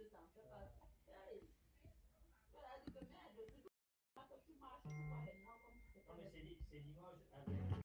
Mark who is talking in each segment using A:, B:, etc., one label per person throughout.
A: Non, mais c'est Limoges avec.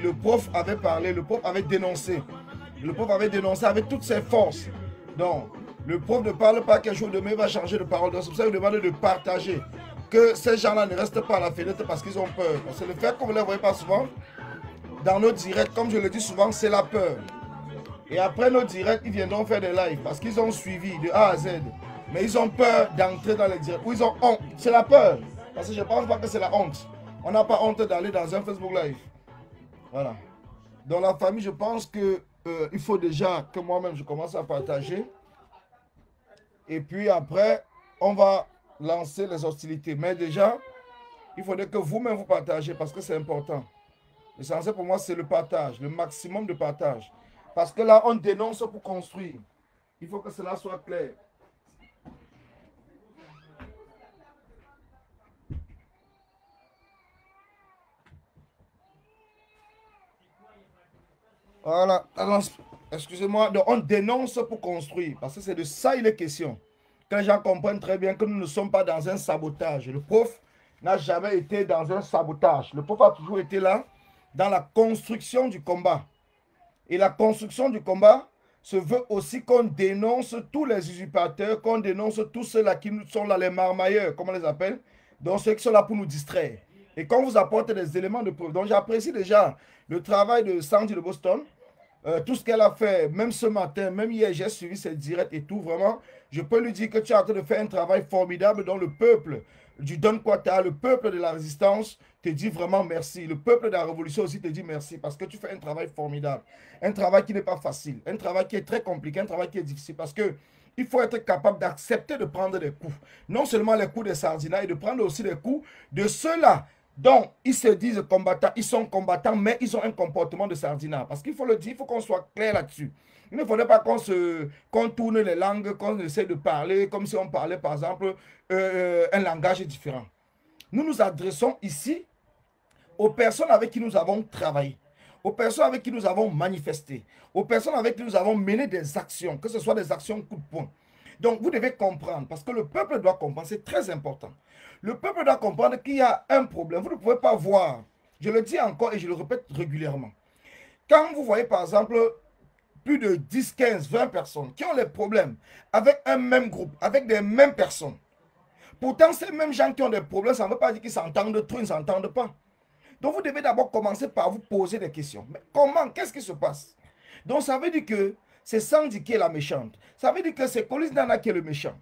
B: Le prof avait parlé, le prof avait dénoncé. Le prof avait dénoncé avec toutes ses forces. Donc, le prof ne parle pas qu'un jour demain il va changer de parole. Donc, c'est pour ça qu'il demande de partager. Que ces gens-là ne restent pas à la fenêtre parce qu'ils ont peur. Parce que le fait qu'on ne les voit pas souvent, dans nos directs, comme je le dis souvent, c'est la peur. Et après nos directs, ils viendront faire des lives parce qu'ils ont suivi de A à Z. Mais ils ont peur d'entrer dans les directs. Ou ils ont honte. C'est la peur. Parce que je ne pense pas que c'est la honte. On n'a pas honte d'aller dans un Facebook Live. Voilà. Dans la famille, je pense que il faut déjà que moi-même, je commence à partager. Et puis après, on va lancer les hostilités. Mais déjà, il faudrait que vous-même vous partagez parce que c'est important. L'essentiel pour moi, c'est le partage, le maximum de partage. Parce que là, on dénonce pour construire. Il faut que cela soit clair. Voilà. Excusez-moi. On dénonce pour construire. Parce que c'est de ça il est question. Que les gens comprennent très bien que nous ne sommes pas dans un sabotage. Le prof n'a jamais été dans un sabotage. Le prof a toujours été là dans la construction du combat. Et la construction du combat se veut aussi qu'on dénonce tous les usurpateurs, qu'on dénonce tous ceux-là qui sont là, les marmailleurs, comme on les appelle, donc ceux qui sont là pour nous distraire. Et qu'on vous apporte des éléments de preuve. Donc j'apprécie déjà le travail de Sandy de Boston, tout ce qu'elle a fait, même ce matin, même hier, j'ai suivi ses directs et tout, vraiment. Je peux lui dire que tu es en train de faire un travail formidable dont le peuple du Don Quata, le peuple de la résistance, te dit vraiment merci. Le peuple de la révolution aussi te dit merci parce que tu fais un travail formidable. Un travail qui n'est pas facile, un travail qui est très compliqué, un travail qui est difficile parce que il faut être capable d'accepter de prendre des coups. Non seulement les coups des sardinats, et de prendre aussi les coups de ceux-là dont ils se disent combattants, ils sont combattants, mais ils ont un comportement de sardinat. Parce qu'il faut le dire, il faut qu'on soit clair là-dessus. Il ne faudrait pas qu'on tourne les langues, qu'on essaie de parler comme si on parlait, par exemple, un langage différent. Nous nous adressons ici aux personnes avec qui nous avons travaillé, aux personnes avec qui nous avons manifesté, aux personnes avec qui nous avons mené des actions, que ce soit des actions coup de poing. Donc, vous devez comprendre, parce que le peuple doit comprendre, c'est très important. Le peuple doit comprendre qu'il y a un problème. Vous ne pouvez pas voir, je le dis encore et je le répète régulièrement. Quand vous voyez, par exemple, plus de 10, 15, 20 personnes qui ont les problèmes avec un même groupe, avec des mêmes personnes, pourtant, ces mêmes gens qui ont des problèmes, ça ne veut pas dire qu'ils s'entendent trop, ils ne s'entendent pas. Donc, vous devez d'abord commencer par vous poser des questions. Mais comment? Qu'est-ce qui se passe? Donc, ça veut dire que c'est Sandy qui est la méchante. Ça veut dire que c'est Colis Nana qui est le méchant.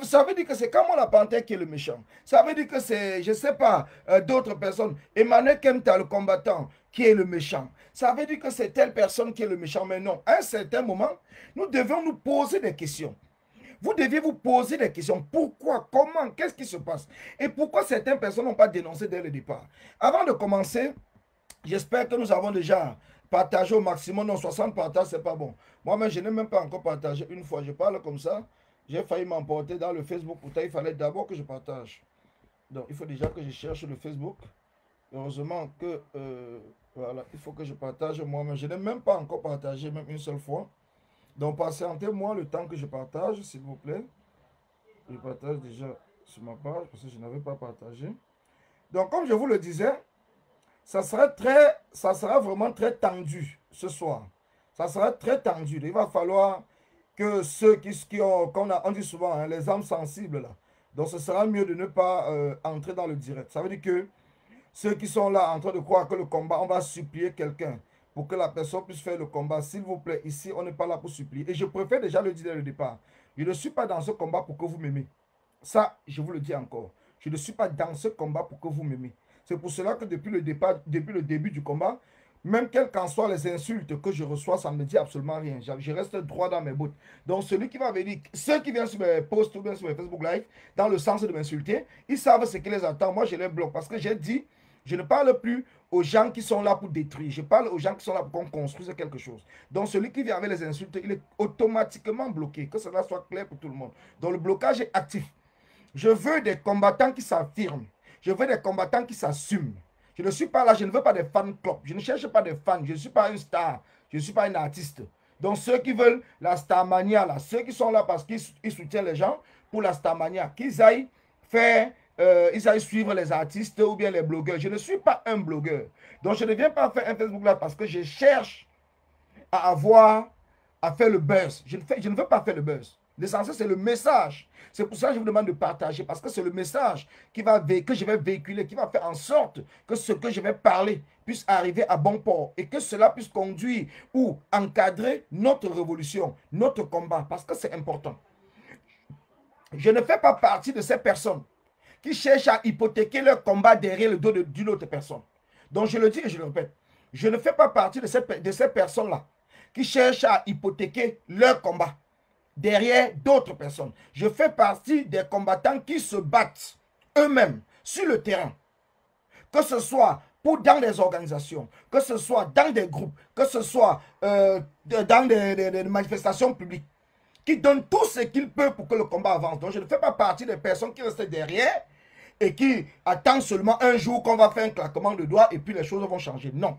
B: Ça veut dire que c'est Kamon la Panthère qui est le méchant. Ça veut dire que c'est, je ne sais pas, d'autres personnes. Emmanuel Kemta, le combattant, qui est le méchant. Ça veut dire que c'est telle personne qui est le méchant. Mais non, à un certain moment, nous devons nous poser des questions. Vous deviez vous poser des questions. Pourquoi? Comment? Qu'est-ce qui se passe? Et pourquoi certaines personnes n'ont pas dénoncé dès le départ? Avant de commencer, j'espère que nous avons déjà partagé au maximum. Non, 60 partages, c'est pas bon. Moi-même, je n'ai même pas encore partagé une fois. Je parle comme ça. J'ai failli m'emporter dans le Facebook. Pourtant, il fallait d'abord que je partage. Donc, il faut déjà que je cherche le Facebook. Heureusement que, voilà, il faut que je partage moi-même. Je n'ai même pas encore partagé, même une seule fois. Donc, patientez-moi le temps que je partage, s'il vous plaît. Je partage déjà sur ma page parce que je n'avais pas partagé. Donc, comme je vous le disais, ça sera vraiment très tendu ce soir. Ça sera très tendu. Il va falloir que ceux qui ont, on dit souvent, hein, les âmes sensibles, là. Donc, ce sera mieux de ne pas entrer dans le direct. Ça veut dire que ceux qui sont là en train de croire que le combat, on va supplier quelqu'un pour que la personne puisse faire le combat. S'il vous plaît, ici, on n'est pas là pour supplier. Et je préfère déjà le dire dès le départ. Je ne suis pas dans ce combat pour que vous m'aimez. Ça, je vous le dis encore. Je ne suis pas dans ce combat pour que vous m'aimez. C'est pour cela que depuis le début du combat, même quelles qu'en soient les insultes que je reçois, ça ne me dit absolument rien. Je reste droit dans mes bottes. Donc celui qui va venir, ceux qui viennent sur mes posts ou bien sur mes Facebook Live, dans le sens de m'insulter, ils savent ce qui les attend. Moi, je les bloque parce que j'ai dit, je ne parle plus aux gens qui sont là pour détruire. Je parle aux gens qui sont là pour qu'on construise quelque chose. Donc celui qui vient avec les insultes, il est automatiquement bloqué. Que cela soit clair pour tout le monde. Donc le blocage est actif. Je veux des combattants qui s'affirment. Je veux des combattants qui s'assument. Je ne suis pas là, je ne veux pas des fan clubs. Je ne cherche pas des fans. Je ne suis pas une star. Je ne suis pas un artiste. Donc ceux qui veulent la starmania, là, ceux qui sont là parce qu'ils soutiennent les gens pour la starmania, qu'ils aillent faire ils aillent suivre les artistes ou bien les blogueurs. Je ne suis pas un blogueur. Donc, je ne viens pas faire un Facebook Live parce que je cherche à faire le buzz. Je ne veux pas faire le buzz. L'essentiel, c'est le message. C'est pour ça que je vous demande de partager, parce que c'est le message que je vais véhiculer, qui va faire en sorte que ce que je vais parler puisse arriver à bon port et que cela puisse conduire ou encadrer notre révolution, notre combat, parce que c'est important. Je ne fais pas partie de ces personnes qui cherchent à hypothéquer leur combat derrière le dos d'une autre personne. Donc je le dis et je le répète, je ne fais pas partie de ces personnes-là qui cherchent à hypothéquer leur combat derrière d'autres personnes. Je fais partie des combattants qui se battent eux-mêmes sur le terrain. Que ce soit dans des organisations, que ce soit dans des groupes, que ce soit dans des manifestations publiques, qui donnent tout ce qu'ils peuvent pour que le combat avance. Donc je ne fais pas partie des personnes qui restent derrière et qui attendent seulement un jour qu'on va faire un claquement de doigts et puis les choses vont changer. Non.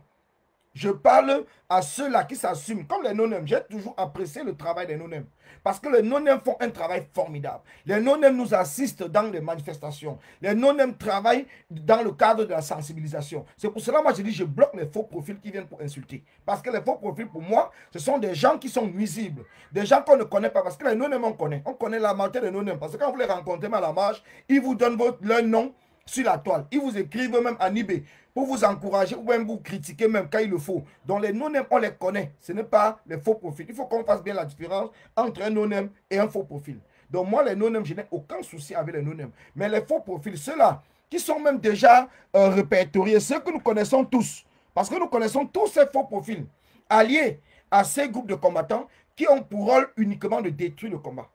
B: Je parle à ceux-là qui s'assument, comme les non-nèmes. J'ai toujours apprécié le travail des non-nèmes. Parce que les non-nèmes font un travail formidable. Les non-nèmes nous assistent dans les manifestations. Les non-nèmes travaillent dans le cadre de la sensibilisation. C'est pour cela, moi, je dis, je bloque les faux profils qui viennent pour insulter. Parce que les faux profils, pour moi, ce sont des gens qui sont nuisibles. Des gens qu'on ne connaît pas. Parce que les non-nèmes, on connaît. On connaît la majorité des non-nèmes. Parce que quand vous les rencontrez à la marche, ils vous donnent leur nom sur la toile. Ils vous écrivent même en eBay pour vous encourager ou même vous critiquer même quand il le faut. Donc les non-nèmes, on les connaît. Ce n'est pas les faux profils. Il faut qu'on fasse bien la différence entre un non-nème et un faux profil. Donc moi, les non-nèmes, je n'ai aucun souci avec les non-nèmes. Mais les faux profils, ceux-là qui sont même déjà répertoriés, ceux que nous connaissons tous, parce que nous connaissons tous ces faux profils, alliés à ces groupes de combattants qui ont pour rôle uniquement de détruire le combat.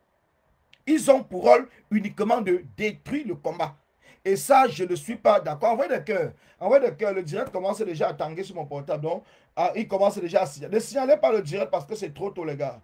B: Ils ont pour rôle uniquement de détruire le combat. Et ça, je ne suis pas d'accord. Envoyez des cœurs. Envoyez des cœurs. Le direct commence déjà à tanguer sur mon portable. Donc, il commence déjà à signaler. Ne signalez pas le direct parce que c'est trop tôt, les gars.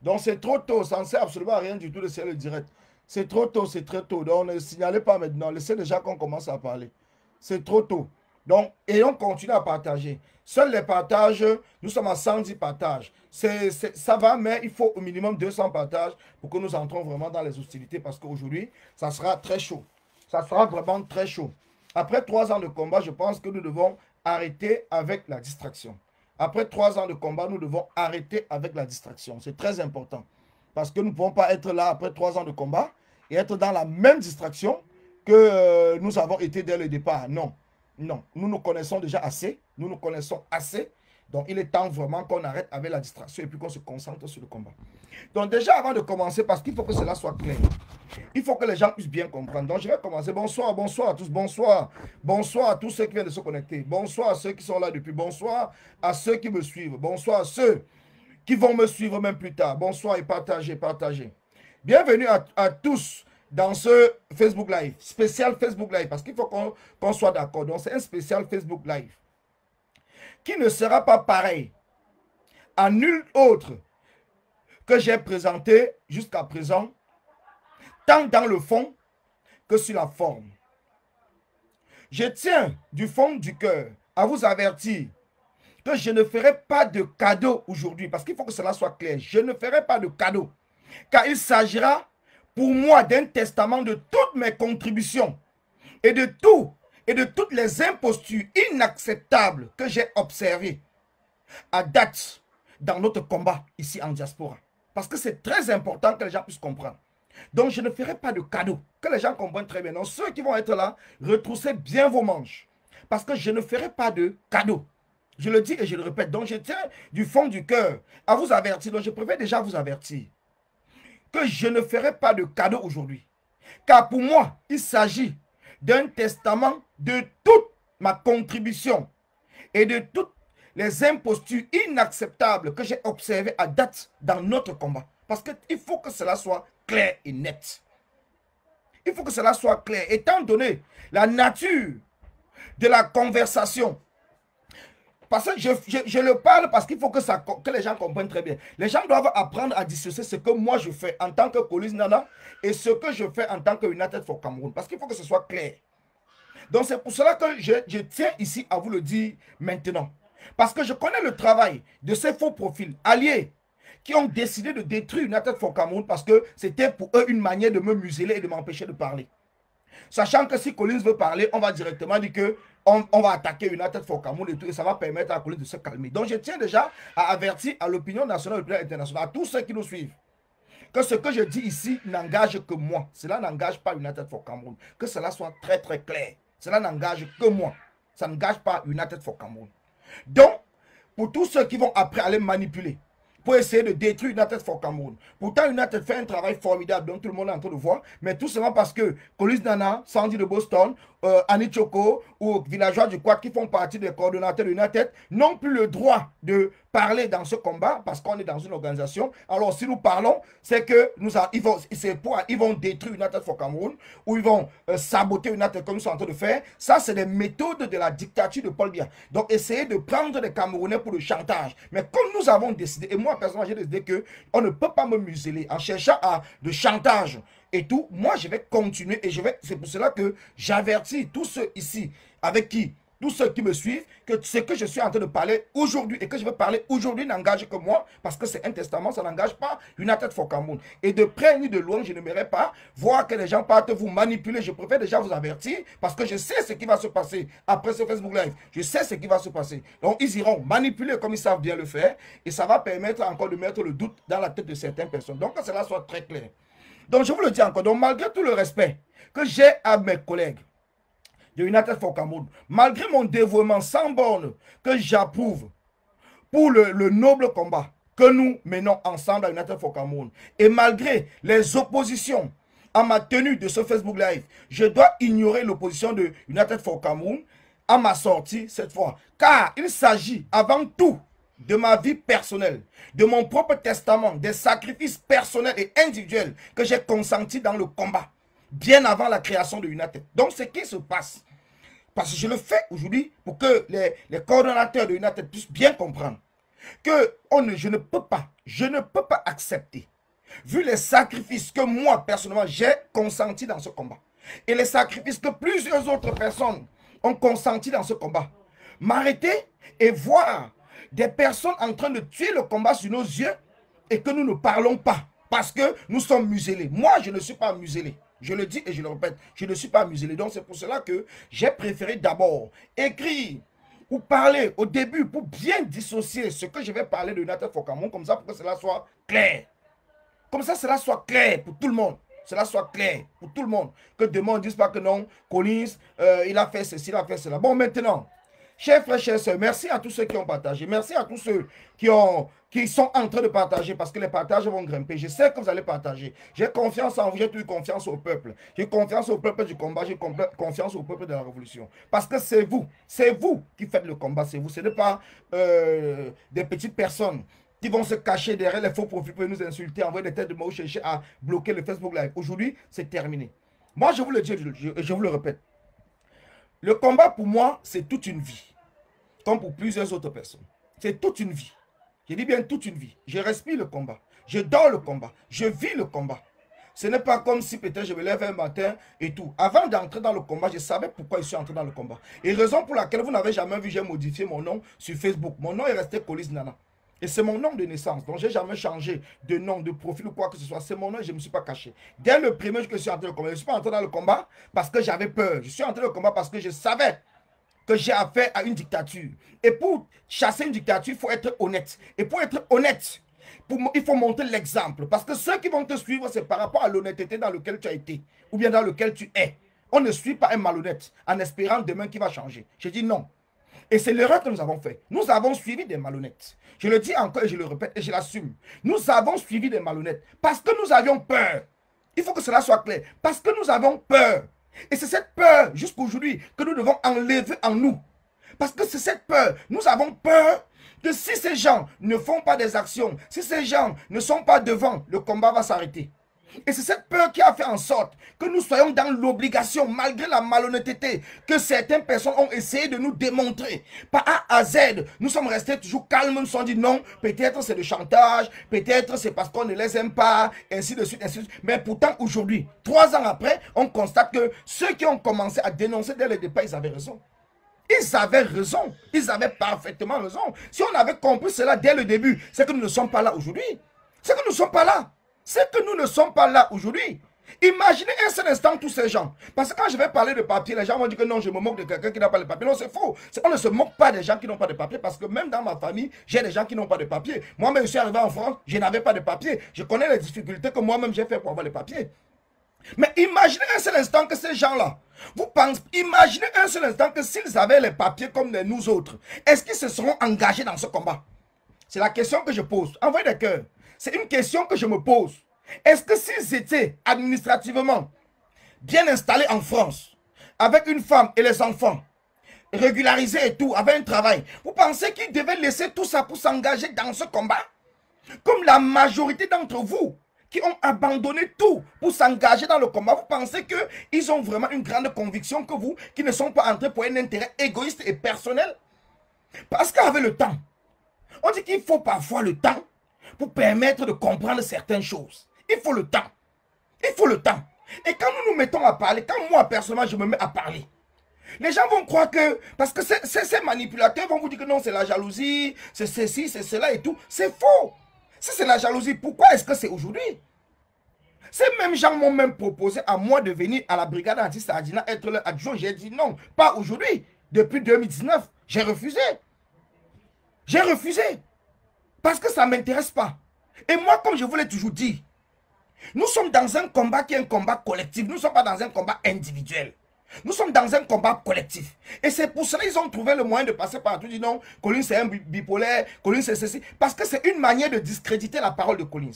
B: Donc, c'est trop tôt. Ça ne sert absolument à rien du tout de signaler le direct. C'est trop tôt, c'est très tôt. Donc, ne signalez pas maintenant. Laissez déjà qu'on commence à parler. C'est trop tôt. Donc, et on continue à partager. Seuls les partages, nous sommes à 110 partages. Ça va, mais il faut au minimum 200 partages pour que nous entrons vraiment dans les hostilités parce qu'aujourd'hui, ça sera très chaud. Ça sera vraiment très chaud. Après 3 ans de combat, je pense que nous devons arrêter avec la distraction. Après 3 ans de combat, nous devons arrêter avec la distraction. C'est très important. Parce que nous ne pouvons pas être là après 3 ans de combat et être dans la même distraction que nous avons été dès le départ. Non. Non. Nous nous connaissons déjà assez. Nous nous connaissons assez. Donc, il est temps vraiment qu'on arrête avec la distraction et puis qu'on se concentre sur le combat. Donc, déjà, avant de commencer, parce qu'il faut que cela soit clair, il faut que les gens puissent bien comprendre. Donc, je vais commencer. Bonsoir, bonsoir à tous. Bonsoir. Bonsoir à tous ceux qui viennent de se connecter. Bonsoir à ceux qui sont là depuis. Bonsoir à ceux qui me suivent. Bonsoir à ceux qui vont me suivre même plus tard. Bonsoir et partagez, partagez. Bienvenue à tous dans ce Facebook Live. Spécial Facebook Live, parce qu'il faut qu'on soit d'accord. Donc, c'est un spécial Facebook Live qui ne sera pas pareil à nul autre que j'ai présenté jusqu'à présent, tant dans le fond que sur la forme. Je tiens du fond du cœur à vous avertir que je ne ferai pas de cadeau aujourd'hui, parce qu'il faut que cela soit clair. Je ne ferai pas de cadeau, car il s'agira pour moi d'un testament de toutes mes contributions et de toutes les impostures inacceptables que j'ai observées à date dans notre combat ici en diaspora. Parce que c'est très important que les gens puissent comprendre. Donc, je ne ferai pas de cadeau. Que les gens comprennent très bien. Donc, ceux qui vont être là, retroussez bien vos manches. Parce que je ne ferai pas de cadeau. Je le dis et je le répète. Donc, je tiens du fond du cœur à vous avertir. Donc, je préfère déjà vous avertir que je ne ferai pas de cadeau aujourd'hui. Car pour moi, il s'agit d'un testament de toute ma contribution et de toutes les impostures inacceptables que j'ai observées à date dans notre combat. Parce qu'il faut que cela soit clair et net. Il faut que cela soit clair. Étant donné la nature de la conversation, parce que je le parle parce qu'il faut que les gens comprennent très bien. Les gens doivent apprendre à dissocier ce que moi je fais en tant que Collins Nana et ce que je fais en tant que United for Cameroun. Parce qu'il faut que ce soit clair. Donc c'est pour cela que je tiens ici à vous le dire maintenant. Parce que je connais le travail de ces faux profils alliés qui ont décidé de détruire United for Cameroun parce que c'était pour eux une manière de me museler et de m'empêcher de parler. Sachant que si Collins veut parler, on va directement dire que on va attaquer United for Cameroun et tout, et ça va permettre à Collins de se calmer. Donc je tiens déjà à avertir à l'opinion nationale et l'opinion internationale, à tous ceux qui nous suivent, que ce que je dis ici n'engage que moi. Cela n'engage pas United for Cameroun. Que cela soit très très clair. Cela n'engage que moi. Ça n'engage pas United for Cameroun. Donc, pour tous ceux qui vont après aller manipuler, pour essayer de détruire United for Cameroun. Pourtant, United fait un travail formidable, dont tout le monde est en train de voir, mais tout simplement parce que Collins Nana, Sandy de Boston, Annie Choco ou Villageois du Quad qui font partie des coordonnateurs de United n'ont plus le droit de parler dans ce combat parce qu'on est dans une organisation. Alors, si nous parlons, c'est que ils vont détruire United for Cameroun ou ils vont saboter United comme ils sont en train de faire. Ça, c'est des méthodes de la dictature de Paul Biya. Donc, essayer de prendre les Camerounais pour le chantage. Mais comme nous avons décidé, et moi, personnellement, j'ai décidé qu'on ne peut pas me museler en cherchant de chantage et tout, moi je vais continuer et c'est pour cela que j'avertis tous ceux ici avec qui, tous ceux qui me suivent, que ce que je suis en train de parler aujourd'hui et que je vais parler aujourd'hui n'engage que moi parce que c'est un testament, ça n'engage pas United for Cameroun. Et de près ni de loin, je n'aimerais pas voir que les gens partent vous manipuler. Je préfère déjà vous avertir parce que je sais ce qui va se passer après ce Facebook Live. Je sais ce qui va se passer. Donc ils iront manipuler comme ils savent bien le faire et ça va permettre encore de mettre le doute dans la tête de certaines personnes. Donc que cela soit très clair. Donc, je vous le dis encore, donc malgré tout le respect que j'ai à mes collègues de United for Cameroun, malgré mon dévouement sans borne que j'approuve pour le noble combat que nous menons ensemble à United for Cameroun, et malgré les oppositions à ma tenue de ce Facebook Live, je dois ignorer l'opposition de United for Cameroun à ma sortie cette fois. Car il s'agit avant tout de ma vie personnelle, de mon propre testament, des sacrifices personnels et individuels que j'ai consentis dans le combat, bien avant la création de United. Donc, ce qui se passe, parce que je le fais aujourd'hui pour que les coordonnateurs de United puissent bien comprendre que je ne peux pas accepter, vu les sacrifices que moi, personnellement, j'ai consentis dans ce combat, et les sacrifices que plusieurs autres personnes ont consentis dans ce combat, m'arrêter et voir des personnes en train de tuer le combat sur nos yeux et que nous ne parlons pas parce que nous sommes muselés. Moi, je ne suis pas muselé. Je le dis et je le répète, je ne suis pas muselé. Donc, c'est pour cela que j'ai préféré d'abord écrire ou parler au début pour bien dissocier ce que je vais parler de United for Cameroun, comme ça pour que cela soit clair. Comme ça, cela soit clair pour tout le monde. Cela soit clair pour tout le monde. Que demain, on ne dise pas que non, Collins, il a fait ceci, il a fait cela. Bon, maintenant, chers frères, chers sœurs, merci à tous ceux qui ont partagé. Merci à tous ceux qui sont en train de partager parce que les partages vont grimper. Je sais que vous allez partager. J'ai confiance en vous, j'ai toujours confiance au peuple. J'ai confiance au peuple du combat, j'ai confiance au peuple de la révolution. Parce que c'est vous qui faites le combat, c'est vous. Ce n'est pas des petites personnes qui vont se cacher derrière les faux profils pour nous insulter, envoyer des têtes de mots, chercher à bloquer le Facebook Live. Aujourd'hui, c'est terminé. Moi, je vous le dis, je vous le répète. Le combat, pour moi, c'est toute une vie. Comme pour plusieurs autres personnes. C'est toute une vie. Je dis bien toute une vie. Je respire le combat. Je dors le combat. Je vis le combat. Ce n'est pas comme si peut-être je me lève un matin et tout. Avant d'entrer dans le combat, je savais pourquoi je suis entré dans le combat. Et raison pour laquelle vous n'avez jamais vu, j'ai modifié mon nom sur Facebook. Mon nom est resté Collins Nana. Et c'est mon nom de naissance. Donc, je n'ai jamais changé de nom, de profil ou quoi que ce soit. C'est mon nom et je ne me suis pas caché. Dès le premier jour que je suis entré dans le combat, je ne suis pas entré dans le combat parce que j'avais peur. Je suis entré dans le combat parce que je savais que j'ai affaire à une dictature. Et pour chasser une dictature, il faut être honnête. Et pour être honnête, il faut montrer l'exemple. Parce que ceux qui vont te suivre, c'est par rapport à l'honnêteté dans laquelle tu as été. Ou bien dans lequel tu es. On ne suit pas un malhonnête en espérant demain qu'il va changer. Je dis non. Et c'est l'erreur que nous avons fait. Nous avons suivi des malhonnêtes. Je le dis encore et je le répète et je l'assume. Nous avons suivi des malhonnêtes parce que nous avions peur. Il faut que cela soit clair. Parce que nous avons peur. Et c'est cette peur jusqu'aujourd'hui que nous devons enlever en nous. Parce que c'est cette peur. Nous avons peur que si ces gens ne font pas des actions, si ces gens ne sont pas devant, le combat va s'arrêter. Et c'est cette peur qui a fait en sorte que nous soyons dans l'obligation, malgré la malhonnêteté que certaines personnes ont essayé de nous démontrer. Par A à Z, nous sommes restés toujours calmes, nous nous sommes dit non, peut-être c'est le chantage, peut-être c'est parce qu'on ne les aime pas, ainsi de suite, ainsi de suite. Mais pourtant aujourd'hui, 3 ans après, on constate que ceux qui ont commencé à dénoncer dès le départ, ils avaient raison. Ils avaient raison, ils avaient parfaitement raison. Si on avait compris cela dès le début, c'est que nous ne sommes pas là aujourd'hui. C'est que nous ne sommes pas là. C'est que nous ne sommes pas là aujourd'hui. Imaginez un seul instant tous ces gens. Parce que quand je vais parler de papier, les gens vont dire que non, je me moque de quelqu'un qui n'a pas de papier. Non, c'est faux. On ne se moque pas des gens qui n'ont pas de papier parce que même dans ma famille, j'ai des gens qui n'ont pas de papier. Moi-même, je suis arrivé en France, je n'avais pas de papier. Je connais les difficultés que moi-même j'ai fait pour avoir les papiers. Mais imaginez un seul instant que ces gens-là, imaginez un seul instant que s'ils avaient les papiers comme nous autres, est-ce qu'ils se seront engagés dans ce combat? C'est la question que je pose. Envoyez des cœurs. C'est une question que je me pose. Est-ce que s'ils étaient administrativement bien installés en France, avec une femme et les enfants, régularisés et tout, avec un travail, vous pensez qu'ils devaient laisser tout ça pour s'engager dans ce combat? Comme la majorité d'entre vous qui ont abandonné tout pour s'engager dans le combat, vous pensez qu'ils ont vraiment une grande conviction que vous, qui ne sont pas entrés pour un intérêt égoïste et personnel? Parce qu'avec le temps, on dit qu'il faut parfois le temps pour permettre de comprendre certaines choses. Il faut le temps. Il faut le temps. Et quand nous nous mettons à parler, quand moi personnellement je me mets à parler, les gens vont croire que, parce que ces manipulateurs vont vous dire que non, c'est la jalousie, c'est ceci, c'est cela et tout. C'est faux. Si c'est la jalousie, pourquoi est-ce que c'est aujourd'hui? Ces mêmes gens m'ont même proposé à moi de venir à la brigade anti-Sardina être leur adjoint. J'ai dit non, pas aujourd'hui. Depuis 2019, j'ai refusé. J'ai refusé. Parce que ça ne m'intéresse pas. Et moi, comme je vous l'ai toujours dit, nous sommes dans un combat qui est un combat collectif. Nous ne sommes pas dans un combat individuel. Nous sommes dans un combat collectif. Et c'est pour cela qu'ils ont trouvé le moyen de passer partout. Dis non, Collins c'est un bipolaire, Collins c'est ceci. Parce que c'est une manière de discréditer la parole de Collins.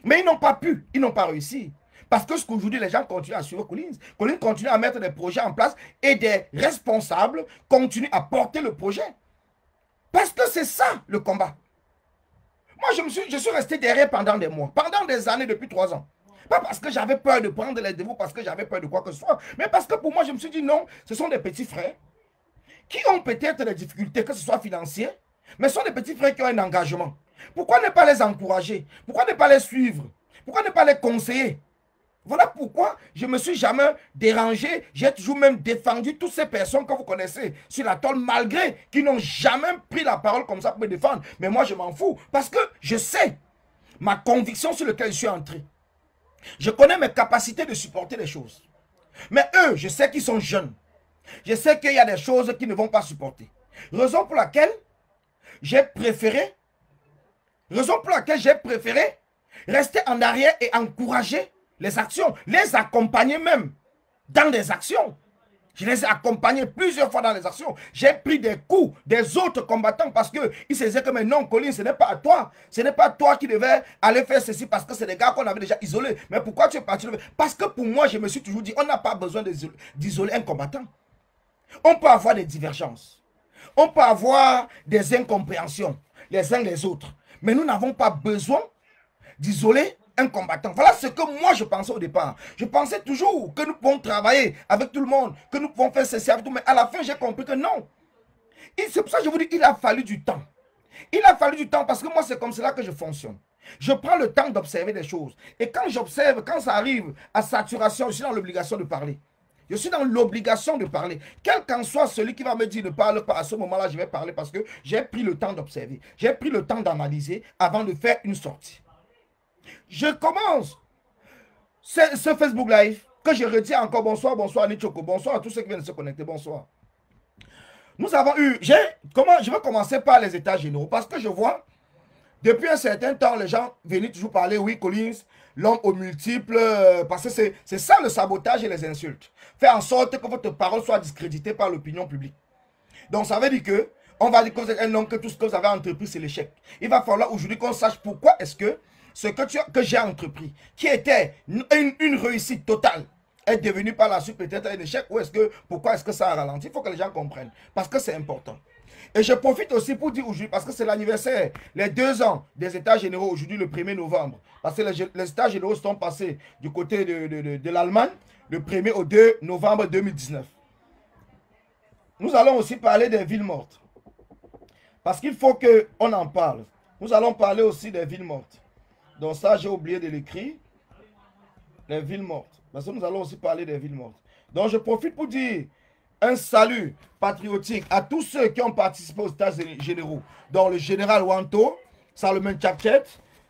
B: Mais ils n'ont pas pu, ils n'ont pas réussi. Parce que ce qu'aujourd'hui les gens continuent à suivre Collins. Collins continue à mettre des projets en place et des responsables continuent à porter le projet. Parce que c'est ça le combat. Moi, je suis resté derrière pendant des mois, pendant des années, depuis 3 ans. Pas parce que j'avais peur de prendre les dévots, parce que j'avais peur de quoi que ce soit, mais parce que pour moi, je me suis dit non, ce sont des petits frères qui ont peut-être des difficultés, que ce soit financier, mais ce sont des petits frères qui ont un engagement. Pourquoi ne pas les encourager? Pourquoi ne pas les suivre? Pourquoi ne pas les conseiller? Voilà pourquoi je ne me suis jamais dérangé. J'ai toujours même défendu toutes ces personnes que vous connaissez sur la toile, malgré qu'ils n'ont jamais pris la parole comme ça pour me défendre. Mais moi, je m'en fous. Parce que je sais ma conviction sur laquelle je suis entré. Je connais mes capacités de supporter les choses. Mais eux, je sais qu'ils sont jeunes. Je sais qu'il y a des choses qu'ils ne vont pas supporter. Raison pour laquelle j'ai préféré rester en arrière et encourager les actions, les accompagner même dans des actions. Je les ai accompagnés plusieurs fois dans les actions. J'ai pris des coups des autres combattants parce qu'ils se disaient que mais non, Colin, ce n'est pas à toi. Ce n'est pas toi qui devais aller faire ceci parce que c'est des gars qu'on avait déjà isolés. Mais pourquoi tu es parti? Parce que pour moi, je me suis toujours dit, on n'a pas besoin d'isoler un combattant. On peut avoir des divergences. On peut avoir des incompréhensions les uns les autres. Mais nous n'avons pas besoin d'isoler un combattant. Voilà ce que moi je pensais au départ. Je pensais toujours que nous pouvons travailler avec tout le monde, que nous pouvons faire ceci avec tout, mais à la fin j'ai compris que non. C'est pour ça que je vous dis qu'il a fallu du temps. Il a fallu du temps parce que moi c'est comme cela que je fonctionne. Je prends le temps d'observer des choses. Et quand j'observe, quand ça arrive à saturation, je suis dans l'obligation de parler. Je suis dans l'obligation de parler. Quel qu'en soit celui qui va me dire ne parle pas, à ce moment-là, je vais parler parce que j'ai pris le temps d'observer. J'ai pris le temps d'analyser avant de faire une sortie. Je commence ce Facebook Live que je retiens encore. Bonsoir, bonsoir Nichoko. Bonsoir à tous ceux qui viennent de se connecter. Bonsoir. Nous avons eu... je vais commencer par les états généraux parce que je vois depuis un certain temps les gens venaient toujours parler. Oui, Collins, l'homme aux multiples. Parce que c'est ça le sabotage et les insultes. Faire en sorte que votre parole soit discréditée par l'opinion publique. Donc ça veut dire que on va dire que vous êtes un homme, que tout ce que vous avez entrepris c'est l'échec. Il va falloir aujourd'hui qu'on sache pourquoi est-ce que ce que j'ai entrepris, qui était une réussite totale, est devenu par la suite peut-être un échec, ou pourquoi est-ce que ça a ralenti? Il faut que les gens comprennent, parce que c'est important. Et je profite aussi pour dire aujourd'hui, parce que c'est l'anniversaire, les 2 ans des États généraux aujourd'hui, le 1er novembre, parce que les États généraux sont passés du côté de l'Allemagne, le 1er au 2 novembre 2019. Nous allons aussi parler des villes mortes, parce qu'il faut qu'on en parle. Nous allons parler aussi des villes mortes. Donc ça, j'ai oublié de l'écrire. Les villes mortes. Parce que nous allons aussi parler des villes mortes. Donc je profite pour dire un salut patriotique à tous ceux qui ont participé aux États généraux. Donc le général Wanto, Salomon Tchapchet,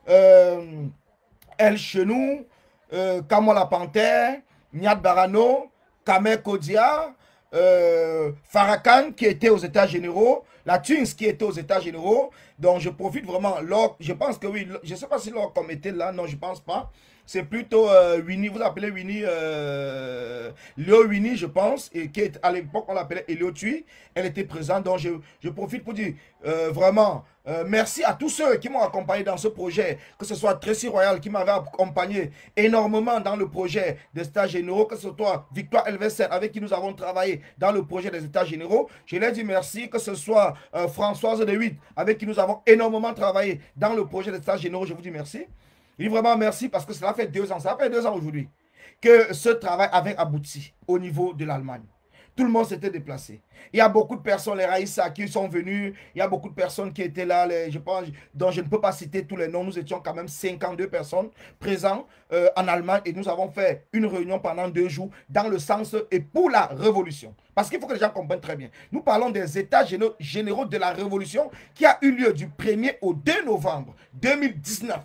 B: El Chenou, Kamola Panthère, Niad Barano, Kamer Kodia, Farrakhan qui était aux États généraux, la Tunes qui était aux États généraux. Donc je profite vraiment. Je pense que oui, je ne sais pas si l'OCOM était là, non, je ne pense pas. C'est plutôt Winnie, vous appelez Winnie, Léo Winnie, je pense, et qui est, à l'époque on l'appelait Elio Tui. Elle était présente, donc je profite pour dire vraiment merci à tous ceux qui m'ont accompagné dans ce projet, que ce soit Tracy Royal qui m'avait accompagné énormément dans le projet des États généraux, que ce soit Victoire Elvesen avec qui nous avons travaillé dans le projet des États généraux. Je leur dis merci, que ce soit Françoise De Witt avec qui nous avons énormément travaillé dans le projet des États généraux. Je vous dis merci. Je dis vraiment merci parce que cela fait 2 ans, ça fait 2 ans aujourd'hui que ce travail avait abouti au niveau de l'Allemagne. Tout le monde s'était déplacé. Il y a beaucoup de personnes, les Raïssa, qui sont venus. Il y a beaucoup de personnes qui étaient là, je pense, dont je ne peux pas citer tous les noms. Nous étions quand même 52 personnes présentes en Allemagne et nous avons fait une réunion pendant 2 jours dans le sens et pour la révolution. Parce qu'il faut que les gens comprennent très bien. Nous parlons des états généraux de la révolution qui a eu lieu du 1er au 2 novembre 2019.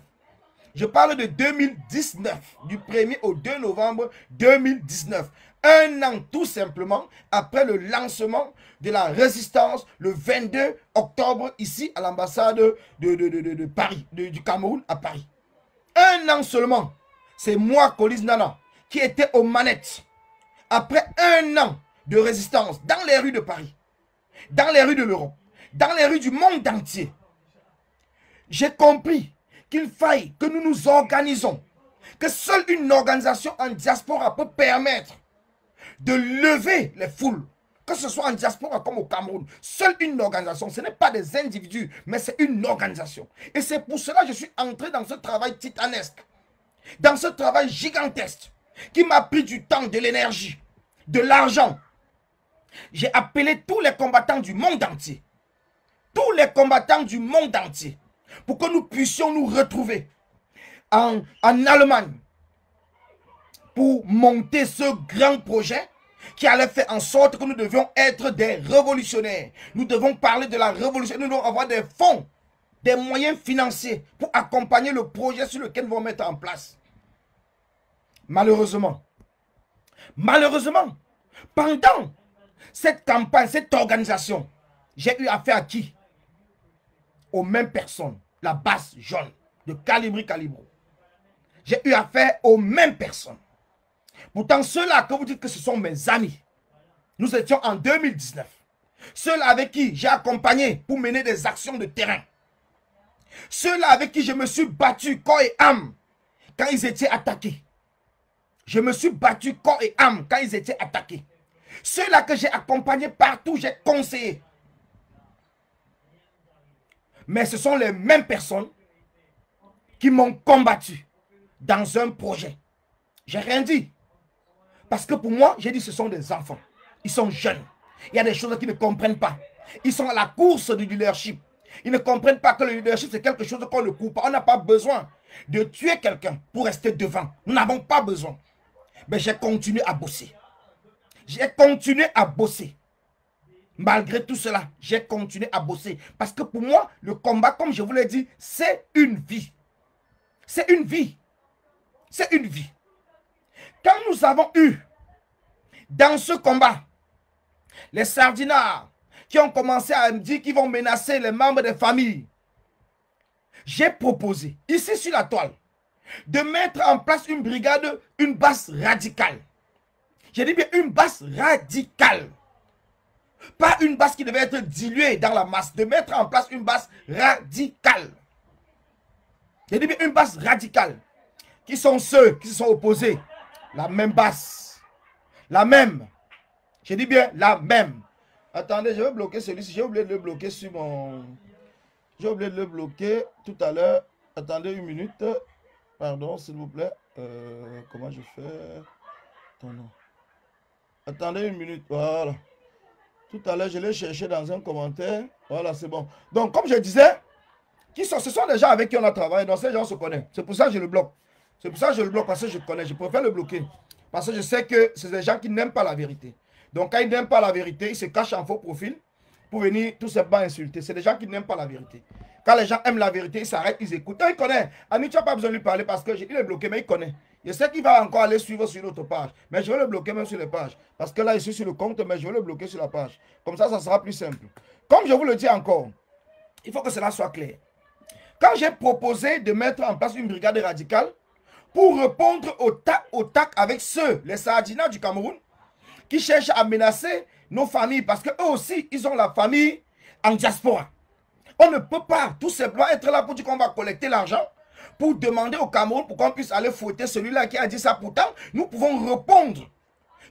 B: Je parle de 2019, du 1er au 2 novembre 2019. 1 an tout simplement après le lancement de la résistance le 22 octobre ici à l'ambassade de Paris, du Cameroun à Paris. 1 an seulement, c'est moi, Colis Nana, qui était aux manettes. Après 1 an de résistance dans les rues de Paris, dans les rues de l'Europe, dans les rues du monde entier, j'ai compris qu'il faille que nous nous organisons, que seule une organisation en diaspora peut permettre de lever les foules, que ce soit en diaspora comme au Cameroun. Seule une organisation, ce n'est pas des individus, mais c'est une organisation. Et c'est pour cela que je suis entré dans ce travail titanesque, dans ce travail gigantesque, qui m'a pris du temps, de l'énergie, de l'argent. J'ai appelé tous les combattants du monde entier, tous les combattants du monde entier, pour que nous puissions nous retrouver en Allemagne pour monter ce grand projet qui allait faire en sorte que nous devions être des révolutionnaires. Nous devons parler de la révolution, nous devons avoir des fonds, des moyens financiers pour accompagner le projet sur lequel nous allons mettre en place. Malheureusement, pendant cette campagne, cette organisation, j'ai eu affaire à qui? Aux mêmes personnes, la base jaune de Calibro. J'ai eu affaire aux mêmes personnes. Pourtant, ceux-là que vous dites que ce sont mes amis, nous étions en 2019. Ceux-là avec qui j'ai accompagné pour mener des actions de terrain. Ceux-là avec qui je me suis battu corps et âme quand ils étaient attaqués. Je me suis battu corps et âme quand ils étaient attaqués. Ceux-là que j'ai accompagnés partout, j'ai conseillé. Mais ce sont les mêmes personnes qui m'ont combattu dans un projet. J'ai rien dit. Parce que pour moi, j'ai dit ce sont des enfants. Ils sont jeunes. Il y a des choses qu'ils ne comprennent pas. Ils sont à la course du leadership. Ils ne comprennent pas que le leadership, c'est quelque chose qu'on ne coupe pas. On n'a pas besoin de tuer quelqu'un pour rester devant. Nous n'avons pas besoin. Mais j'ai continué à bosser. J'ai continué à bosser. Malgré tout cela, j'ai continué à bosser. Parce que pour moi, le combat, comme je vous l'ai dit, c'est une vie. C'est une vie. C'est une vie. Quand nous avons eu, dans ce combat, les sardinards qui ont commencé à me dire qu'ils vont menacer les membres des familles, j'ai proposé, ici sur la toile, de mettre en place une brigade, une base radicale. J'ai dit bien une base radicale. Pas une base qui devait être diluée dans la masse, de mettre en place une base radicale. J'ai dit bien une base radicale. Qui sont ceux qui se sont opposés? La même base. La même. J'ai dit bien la même. Attendez, je vais bloquer celui-ci. J'ai oublié de le bloquer sur mon... J'ai oublié de le bloquer tout à l'heure. Attendez 1 minute. Pardon, s'il vous plaît. Comment je fais? Attendez 1 minute. Voilà. Tout à l'heure, je l'ai cherché dans un commentaire. Voilà, c'est bon. Donc, comme je disais, ce sont des gens avec qui on a travaillé. Donc, ces gens se connaissent. C'est pour ça que je le bloque. C'est pour ça que je le bloque, parce que je connais. Je préfère le bloquer. Parce que je sais que c'est des gens qui n'aiment pas la vérité. Donc, quand ils n'aiment pas la vérité, ils se cachent en faux profil pour venir tout simplement insulter. C'est des gens qui n'aiment pas la vérité. Quand les gens aiment la vérité, ils s'arrêtent, ils écoutent. Ils connaissent. Annie, tu n'as pas besoin de lui parler parce qu'il est bloqué, mais il connaît. Je sais qu'il va encore aller suivre sur notre page. Mais je vais le bloquer même sur les pages. Parce que là, je suis sur le compte, mais je vais le bloquer sur la page. Comme ça sera plus simple. Comme je vous le dis encore, il faut que cela soit clair. Quand j'ai proposé de mettre en place une brigade radicale pour répondre au tac avec ceux, les Saadina du Cameroun, qui cherchent à menacer nos familles, parce qu'eux aussi, ils ont la famille en diaspora. On ne peut pas tout simplement être là pour dire qu'on va collecter l'argent, pour demander au Cameroun pour qu'on puisse aller fouetter celui-là qui a dit ça. Pourtant, nous pouvons répondre.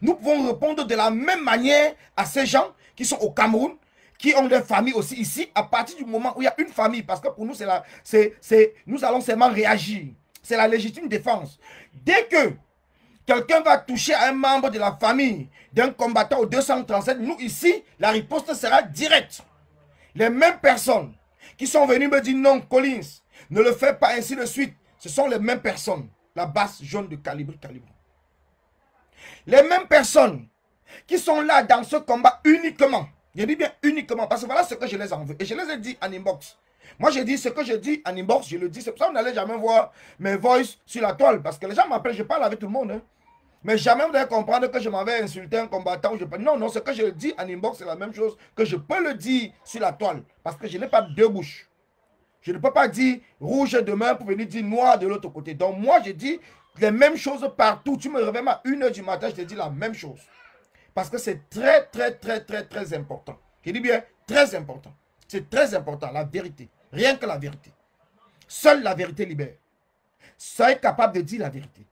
B: Nous pouvons répondre de la même manière à ces gens qui sont au Cameroun, qui ont des familles aussi ici, à partir du moment où il y a une famille, parce que pour nous, nous allons seulement réagir. C'est la légitime défense. Dès que quelqu'un va toucher à un membre de la famille d'un combattant au 237, nous ici, la riposte sera directe. Les mêmes personnes qui sont venues me dire non, Collins, ne le fais pas, ainsi de suite, ce sont les mêmes personnes, la basse jaune de calibre. Les mêmes personnes qui sont là dans ce combat uniquement. Je dis bien uniquement, parce que voilà ce que je les envoie. Et je les ai dit en inbox. Moi, j'ai dit ce que je dis en inbox, je le dis. C'est pour ça que vous n'allez jamais voir mes voices sur la toile. Parce que les gens m'appellent, je parle avec tout le monde. Hein. Mais jamais vous allez comprendre que je m'avais insulté un combattant. Non, ce que je dis en inbox, c'est la même chose que je peux le dire sur la toile. Parce que je n'ai pas deux bouches. Je ne peux pas dire rouge demain pour venir dire noir de l'autre côté. Donc moi, je dis les mêmes choses partout. Tu me réveilles à 1 h du matin, je te dis la même chose. Parce que c'est très important. Je dis bien très important. C'est très important, la vérité. Rien que la vérité. Seule la vérité libère. Soyez capable de dire la vérité.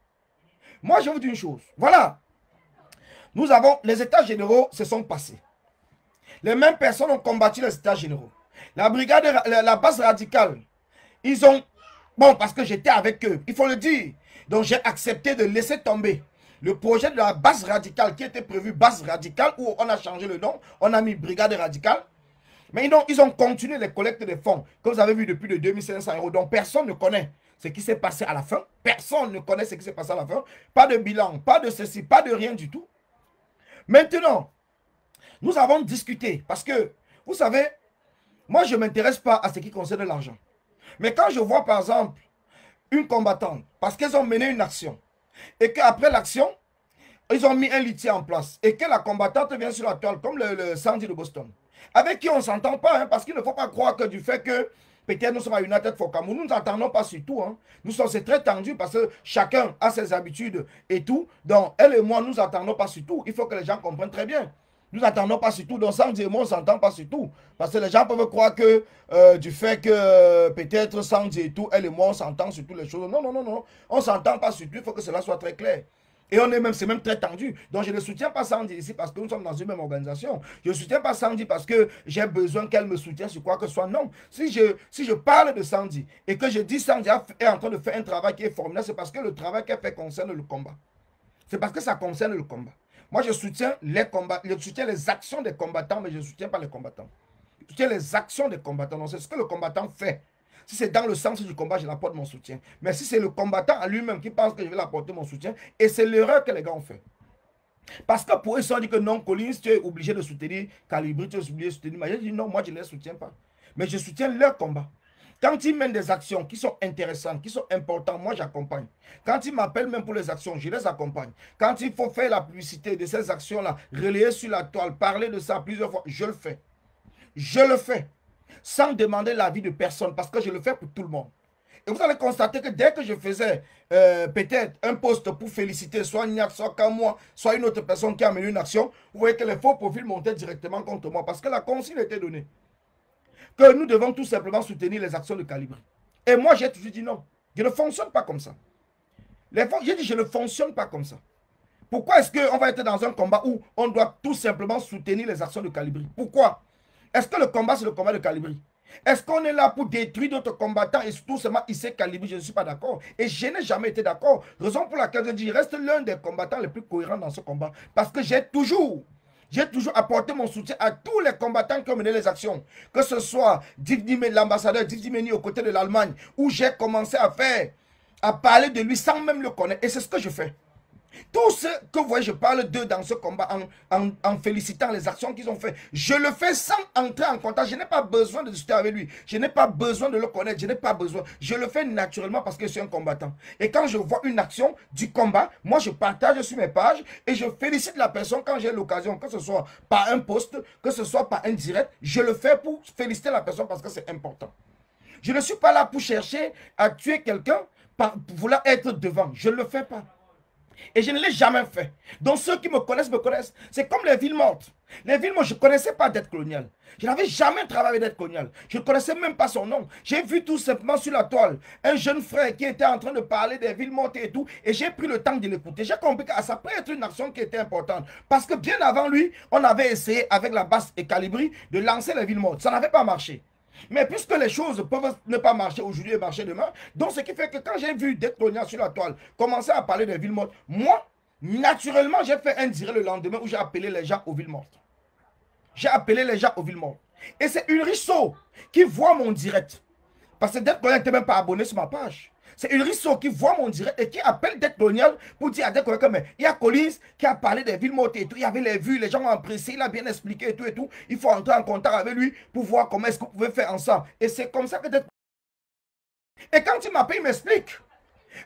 B: Moi, je vous dis une chose. Voilà. Nous avons, les états généraux se sont passés. Les mêmes personnes ont combattu les états généraux. La brigade, la base radicale, ils ont... Bon, parce que j'étais avec eux, il faut le dire. Donc, j'ai accepté de laisser tomber le projet de la base radicale qui était prévu base radicale, où on a changé le nom, on a mis brigade radicale. Mais ils ont continué les collectes de fonds, que vous avez vu depuis de 2500 €. Donc, personne ne connaît ce qui s'est passé à la fin. Personne ne connaît ce qui s'est passé à la fin. Pas de bilan, pas de ceci, pas de rien du tout. Maintenant, nous avons discuté parce que, vous savez, moi, je ne m'intéresse pas à ce qui concerne l'argent. Mais quand je vois, par exemple, une combattante, parce qu'ils ont mené une action, et qu'après l'action, ils ont mis un litier en place, et que la combattante vient sur la toile, comme le Sandy de Boston, avec qui on ne s'entend pas, hein, parce qu'il ne faut pas croire que du fait que peut-être nous sommes à United for Cameroun, nous ne nous entendons pas sur tout. Hein. C'est très tendu parce que chacun a ses habitudes et tout. Donc, elle et moi, nous n'entendons pas sur tout. Il faut que les gens comprennent très bien. Nous n'entendons pas sur tout. Donc, Sandy et moi, on ne s'entend pas sur tout. Parce que les gens peuvent croire que du fait que peut-être Sandy et tout, elle et moi, on s'entend sur toutes les choses. Non. On ne s'entend pas sur tout. Il faut que cela soit très clair. Et c'est même très tendu. Donc je ne soutiens pas Sandy ici parce que nous sommes dans une même organisation. Je ne soutiens pas Sandy parce que j'ai besoin qu'elle me soutienne sur quoi que ce soit. Non. Si je parle de Sandy et que je dis Sandy est en train de faire un travail qui est formidable, c'est parce que le travail qu'elle fait concerne le combat. C'est parce que ça concerne le combat. Moi, je soutiens les combats, je soutiens les actions des combattants, mais je ne soutiens pas les combattants. Je soutiens les actions des combattants. Donc c'est ce que le combattant fait. Si c'est dans le sens du combat, je l'apporte mon soutien. Mais si c'est le combattant à lui-même qui pense que je vais l'apporter mon soutien, et c'est l'erreur que les gars ont fait. Parce que pour eux, ils se sont dit que non, Collins, tu es obligé de soutenir Calibri, tu es obligé de soutenir. Mais j'ai dit non, moi je ne les soutiens pas. Mais je soutiens leur combat. Quand ils mènent des actions qui sont intéressantes, qui sont importantes, moi j'accompagne. Quand ils m'appellent même pour les actions, je les accompagne. Quand il faut faire la publicité de ces actions-là, relayer sur la toile, parler de ça plusieurs fois, je le fais. Je le fais. Sans demander l'avis de personne, parce que je le fais pour tout le monde. Et vous allez constater que dès que je faisais peut-être un post pour féliciter soit Niak, soit Kamwa, soit une autre personne qui a mené une action, vous voyez que les faux profils montaient directement contre moi, parce que la consigne était donnée. Que nous devons tout simplement soutenir les actions de Calibri. Et moi, j'ai toujours dit non. Je ne fonctionne pas comme ça. J'ai dit je ne fonctionne pas comme ça. Pourquoi est-ce qu'on va être dans un combat où on doit tout simplement soutenir les actions de Calibri? Pourquoi? Est-ce que le combat, c'est le combat de Calibri? Est-ce qu'on est là pour détruire d'autres combattants et tout seulement hisser Calibri? Je ne suis pas d'accord. Et je n'ai jamais été d'accord. Raison pour laquelle je dis, je reste l'un des combattants les plus cohérents dans ce combat. Parce que j'ai toujours apporté mon soutien à tous les combattants qui ont mené les actions. Que ce soit l'ambassadeur Dick Dimeni aux côtés de l'Allemagne, où j'ai commencé à parler de lui sans même le connaître. Et c'est ce que je fais. Tout ce que vous voyez, je parle d'eux dans ce combat en félicitant les actions qu'ils ont fait. Je le fais sans entrer en contact. Je n'ai pas besoin de discuter avec lui. Je n'ai pas besoin de le connaître. Je n'ai pas besoin. Je le fais naturellement parce que je suis un combattant. Et quand je vois une action du combat, moi je partage sur mes pages et je félicite la personne quand j'ai l'occasion, que ce soit par un post, que ce soit par un direct. Je le fais pour féliciter la personne parce que c'est important. Je ne suis pas là pour chercher à tuer quelqu'un pour vouloir être devant. Je ne le fais pas. Et je ne l'ai jamais fait. Donc ceux qui me connaissent me connaissent. C'est comme les villes mortes. Les villes mortes, je ne connaissais pas Dette Coloniale. Je n'avais jamais travaillé Dette Coloniale. Je ne connaissais même pas son nom. J'ai vu tout simplement sur la toile un jeune frère qui était en train de parler des villes mortes et tout. Et j'ai pris le temps de l'écouter. J'ai compris que ça peut être une action qui était importante. Parce que bien avant lui, on avait essayé avec la basse et calibri de lancer les villes mortes. Ça n'avait pas marché. Mais puisque les choses peuvent ne pas marcher aujourd'hui et marcher demain, donc ce qui fait que quand j'ai vu Dette Coloniale sur la toile commencer à parler des villes mortes, moi, naturellement, j'ai fait un direct le lendemain où j'ai appelé les gens aux villes mortes. J'ai appelé les gens aux villes mortes. Et c'est Ulrisso qui voit mon direct. Parce que Dette Coloniale n'était même pas abonné sur ma page. C'est Ulrisso qui voit mon direct et qui appelle Dette Coloniale pour dire à Dette Coloniale que il y a Collins qui a parlé des villes mortes et tout. Il y avait les vues, les gens ont apprécié, il a bien expliqué et tout et tout. Il faut entrer en contact avec lui pour voir comment est-ce que vous pouvez faire ensemble. Et c'est comme ça que Dette Coloniale. Et quand il m'appelle, il m'explique.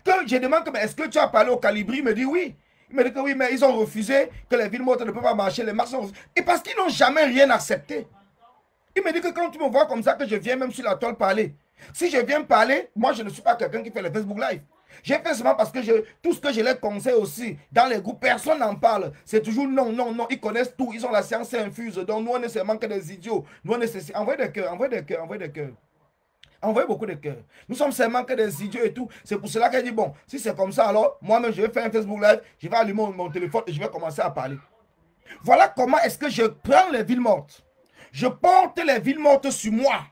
B: Que je demande que est-ce que tu as parlé au Calibri? Il me dit oui. Il me dit que oui, mais ils ont refusé, que les villes mortes ne peuvent pas marcher, les marches sont... Et parce qu'ils n'ont jamais rien accepté. Il me dit que quand tu me vois comme ça, que je viens même sur la toile parler. Si je viens parler, moi je ne suis pas quelqu'un qui fait le Facebook Live. J'ai fait seulement parce que tout ce que je les conseille aussi, dans les groupes, personne n'en parle. C'est toujours non, non, non. Ils connaissent tout, ils ont la science infuse. Donc nous, on est seulement que des idiots. Nous, on est ceci. Envoyez des cœurs, envoyez des cœurs, envoyez des cœurs. Envoyez beaucoup de cœurs. Nous sommes seulement que des idiots et tout. C'est pour cela qu'elle dit, bon, si c'est comme ça, alors, moi-même, je vais faire un Facebook Live, je vais allumer mon téléphone et je vais commencer à parler. Voilà comment est-ce que je prends les villes mortes. Je porte les villes mortes sur moi.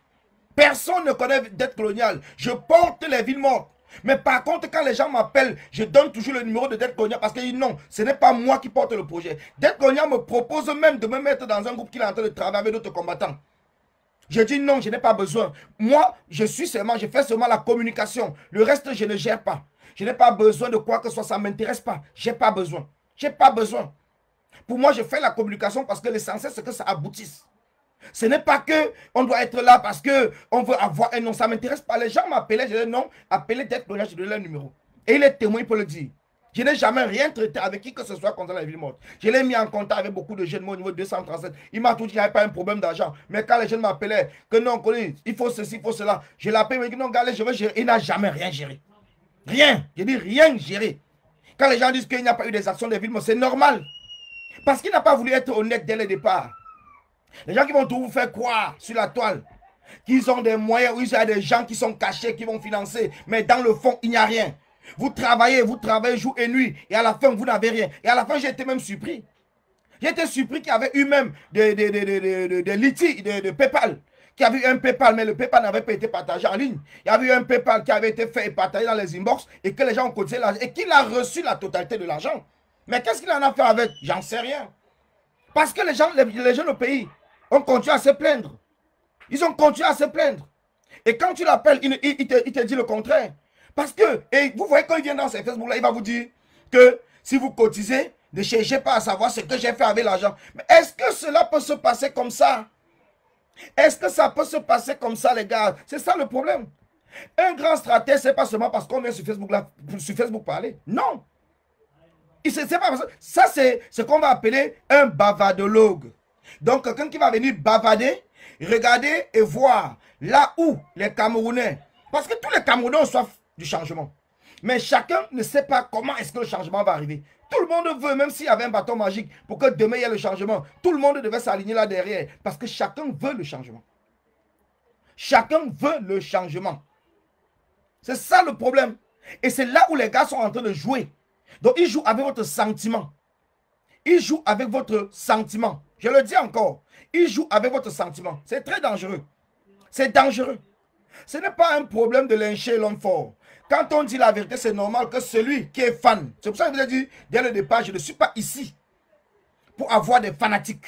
B: Personne ne connaît Dette Coloniale. Je porte les villes mortes. Mais par contre, quand les gens m'appellent, je donne toujours le numéro de Dette Coloniale parce qu'ils disent non, ce n'est pas moi qui porte le projet. Dette Coloniale me propose même de me mettre dans un groupe qui est en train de travailler avec d'autres combattants. Je dis non, je n'ai pas besoin. Moi, je fais seulement la communication. Le reste, je ne gère pas. Je n'ai pas besoin de quoi que ce soit, ça ne m'intéresse pas. Je n'ai pas besoin. Je n'ai pas besoin. Pour moi, je fais la communication parce que l'essentiel, c'est que ça aboutisse. Ce n'est pas que on doit être là parce qu'on veut avoir un nom. Ça ne m'intéresse pas. Les gens m'appelaient, je dis non, appelez Dette Coloniale, je donne le numéro. Et il est témoin pour le dire. Je n'ai jamais rien traité avec qui que ce soit contre la ville morte. Je l'ai mis en contact avec beaucoup de jeunes au niveau 237. Il m'a tout dit qu'il n'y avait pas un problème d'argent. Mais quand les jeunes m'appelaient, que non, il faut ceci, il faut cela, je l'appelle, il me dit non, gars, je veux gérer. Il n'a jamais rien géré. Rien. Je dis rien géré. Quand les gens disent qu'il n'y a pas eu des actions des villes mortes, c'est normal. Parce qu'il n'a pas voulu être honnête dès le départ. Les gens qui vont tout vous faire croire sur la toile, qu'ils ont des moyens, où il y a des gens qui sont cachés, qui vont financer. Mais dans le fond, il n'y a rien. Vous travaillez jour et nuit. Et à la fin, vous n'avez rien. Et à la fin, j'ai été même surpris. J'ai été surpris qu'il y avait eu même des litiges, de PayPal. Qu'il y avait eu un PayPal, mais le PayPal n'avait pas été partagé en ligne. Il y avait eu un PayPal qui avait été fait et partagé dans les inbox. Et que les gens ont cotisé l'argent. Et qu'il a reçu la totalité de l'argent. Mais qu'est-ce qu'il en a fait avec? J'en sais rien. Parce que les gens au pays ont continué à se plaindre. Ils ont continué à se plaindre. Et quand tu l'appelles, il te dit le contraire. Parce que, et vous voyez quand il vient dans ces Facebook-là, il va vous dire que si vous cotisez, ne cherchez pas à savoir ce que j'ai fait avec l'argent. Mais est-ce que cela peut se passer comme ça? Est-ce que ça peut se passer comme ça, les gars? C'est ça le problème. Un grand stratège, c'est pas seulement parce qu'on vient sur Facebook parler. Non. Ça, c'est ce qu'on va appeler un bavardologue. Donc, quelqu'un qui va venir bavader, regarder et voir là où les Camerounais, parce que tous les Camerounais ont soif du changement. Mais chacun ne sait pas comment est-ce que le changement va arriver. Tout le monde veut, même s'il y avait un bâton magique, pour que demain il y ait le changement, tout le monde devait s'aligner là derrière. Parce que chacun veut le changement. Chacun veut le changement. C'est ça le problème. Et c'est là où les gars sont en train de jouer. Donc ils jouent avec votre sentiment. Ils jouent avec votre sentiment. Je le dis encore. Ils jouent avec votre sentiment. C'est très dangereux. C'est dangereux. Ce n'est pas un problème de lyncher l'homme fort. Quand on dit la vérité, c'est normal que celui qui est fan. C'est pour ça que je vous ai dit dès le départ, je ne suis pas ici pour avoir des fanatiques.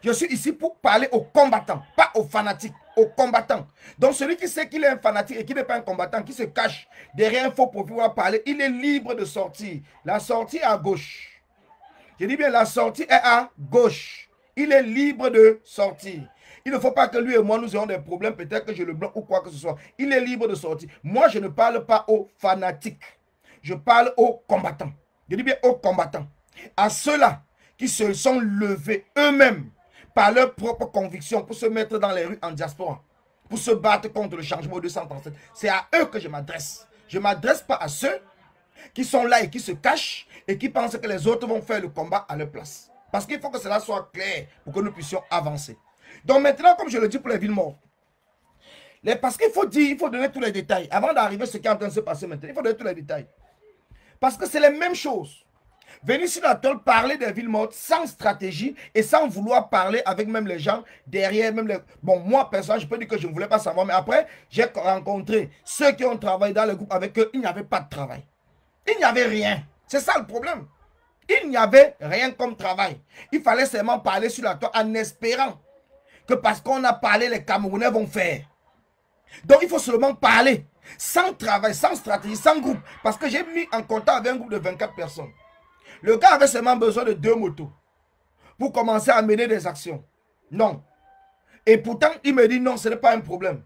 B: Je suis ici pour parler aux combattants, pas aux fanatiques. aux combattants. Donc celui qui sait qu'il est un fanatique et qui n'est pas un combattant, qui se cache derrière un faux pour pouvoir parler, il est libre de sortir. La sortie est à gauche. Je dis bien, la sortie est à gauche. Il est libre de sortir. Il ne faut pas que lui et moi, nous ayons des problèmes. Peut-être que je le bloque ou quoi que ce soit. Il est libre de sortir. Moi, je ne parle pas aux fanatiques. Je parle aux combattants. Je dis bien aux combattants. À ceux-là qui se sont levés eux-mêmes par leurs propres convictions pour se mettre dans les rues en diaspora, pour se battre contre le changement 237. C'est à eux que je m'adresse. Je ne m'adresse pas à ceux qui sont là et qui se cachent et qui pensent que les autres vont faire le combat à leur place. Parce qu'il faut que cela soit clair pour que nous puissions avancer. Donc maintenant, comme je le dis pour les villes mortes, parce qu'il faut dire, il faut donner tous les détails. Avant d'arriver à ce qui est en train de se passer maintenant, il faut donner tous les détails. Parce que c'est les mêmes choses. Venir sur la tôle parler des villes mortes sans stratégie et sans vouloir parler avec même les gens derrière, même les... Bon, moi, personnellement, je peux dire que je ne voulais pas savoir, mais après, j'ai rencontré ceux qui ont travaillé dans le groupe avec eux, il n'y avait pas de travail. Il n'y avait rien. C'est ça le problème. Il n'y avait rien comme travail. Il fallait seulement parler sur la tôle en espérant que parce qu'on a parlé, les Camerounais vont faire. Donc, il faut seulement parler sans travail, sans stratégie, sans groupe. Parce que j'ai mis en contact avec un groupe de 24 personnes. Le gars avait seulement besoin de 2 motos pour commencer à mener des actions. Non. Et pourtant, il me dit non, ce n'est pas un problème.